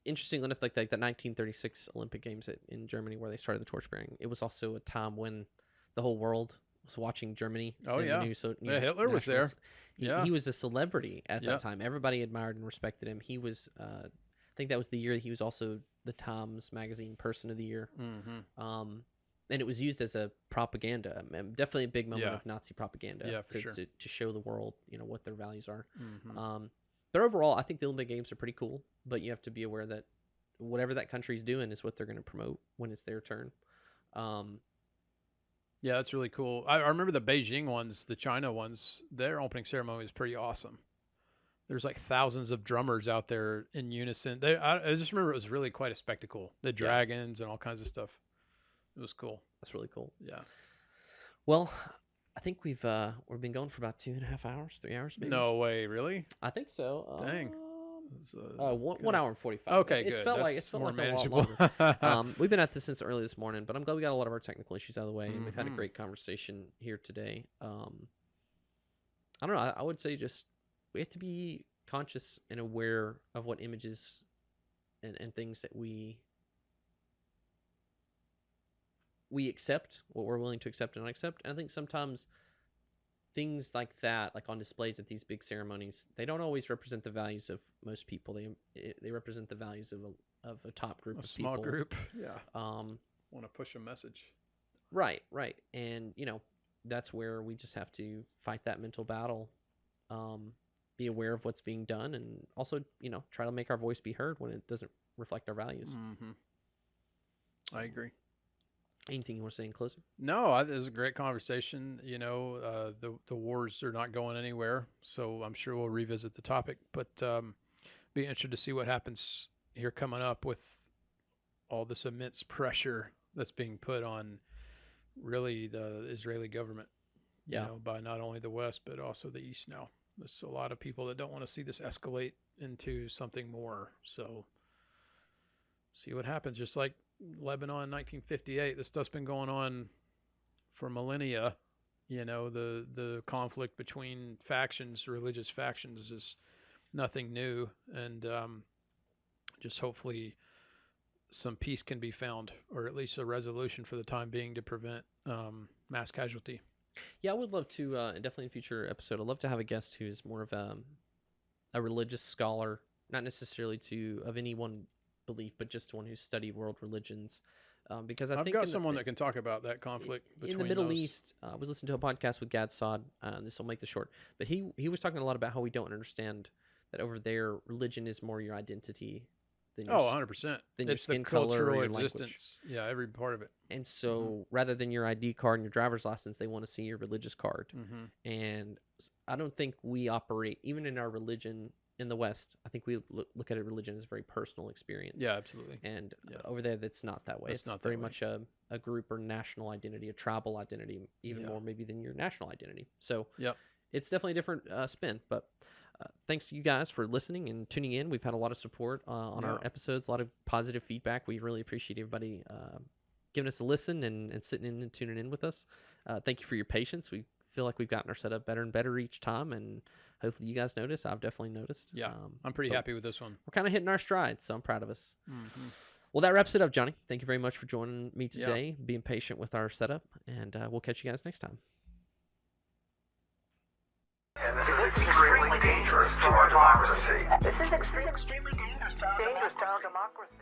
interestingly enough, like the 1936 Olympic Games in Germany, where they started the torch-bearing, it was also a time when the whole world was watching Germany. Oh, yeah. Hitler was there. He was a celebrity at that time. Everybody admired and respected him. He was, I think that was the year that he was also the Times Magazine Person of the Year. Mm-hmm. And it was used as a propaganda, definitely a big moment of Nazi propaganda to show the world, what their values are. Mm-hmm. But overall, I think the Olympic Games are pretty cool, but you have to be aware that whatever that country's doing is what they're going to promote when it's their turn. Yeah, that's really cool. I remember the Beijing ones, the China ones, their opening ceremony was pretty awesome. There's like thousands of drummers out there in unison. I just remember it was really quite a spectacle. The dragons and all kinds of stuff. It was cool. That's really cool. Yeah. Well, I think we've been going for about 2.5 hours, 3 hours maybe. No way, really? I think so. Dang. 1 hour and 45. Okay, good. It felt like a manageable. lot longer. We've been at this since early this morning, but I'm glad we got a lot of our technical issues out of the way, and we've had a great conversation here today. I don't know. I would say just we have to be conscious and aware of what images and things that we accept, what we're willing to accept and not accept. And I think sometimes things like that, like on displays at these big ceremonies, they don't always represent the values of most people. They represent the values of a top group of people. A small group. Yeah. Want to push a message. Right. And, that's where we just have to fight that mental battle, be aware of what's being done, and also, try to make our voice be heard when it doesn't reflect our values. Mm-hmm. I agree. Anything you want to say in closing? No, it was a great conversation. The wars are not going anywhere, so I'm sure we'll revisit the topic. But be interested to see what happens here coming up with all this immense pressure that's being put on really the Israeli government. By not only the West but also the East now. There's a lot of people that don't want to see this escalate into something more. So see what happens. Just like Lebanon in 1958, this stuff's been going on for millennia. The conflict between religious factions is nothing new, and just hopefully some peace can be found, or at least a resolution for the time being to prevent mass casualty. Yeah, I would love to, definitely in a future episode, I'd love to have a guest who's more of a religious scholar, not necessarily of any one belief, but just one who's studied world religions. Because I've got someone that can talk about that conflict between in the Middle East. I was listening to a podcast with Gad Saad. This will make this short, but he was talking a lot about how we don't understand that over there, religion is more your identity than your, 100%. Than your it's skin the color cultural or your existence. language. Yeah, every part of it. And so, rather than your ID card and your driver's license, they want to see your religious card. Mm-hmm. And I don't think we operate, even in our religion in the West, I think we look at religion as a very personal experience. Yeah, absolutely. And over there, that's not that way. It's not very much a group or national identity, a tribal identity, even more maybe than your national identity. So it's definitely a different spin. But thanks to you guys for listening and tuning in. We've had a lot of support on our episodes, a lot of positive feedback. We really appreciate everybody giving us a listen and sitting in and tuning in with us. Thank you for your patience. We feel like we've gotten our setup better and better each time, and hopefully you guys notice. I've definitely noticed. Yeah, I'm pretty happy with this one. We're kind of hitting our stride, so I'm proud of us. Mm-hmm. Well, that wraps it up, Johnny. Thank you very much for joining me today, being patient with our setup, and we'll catch you guys next time. And this is extremely dangerous to our democracy. This is extremely dangerous to our democracy.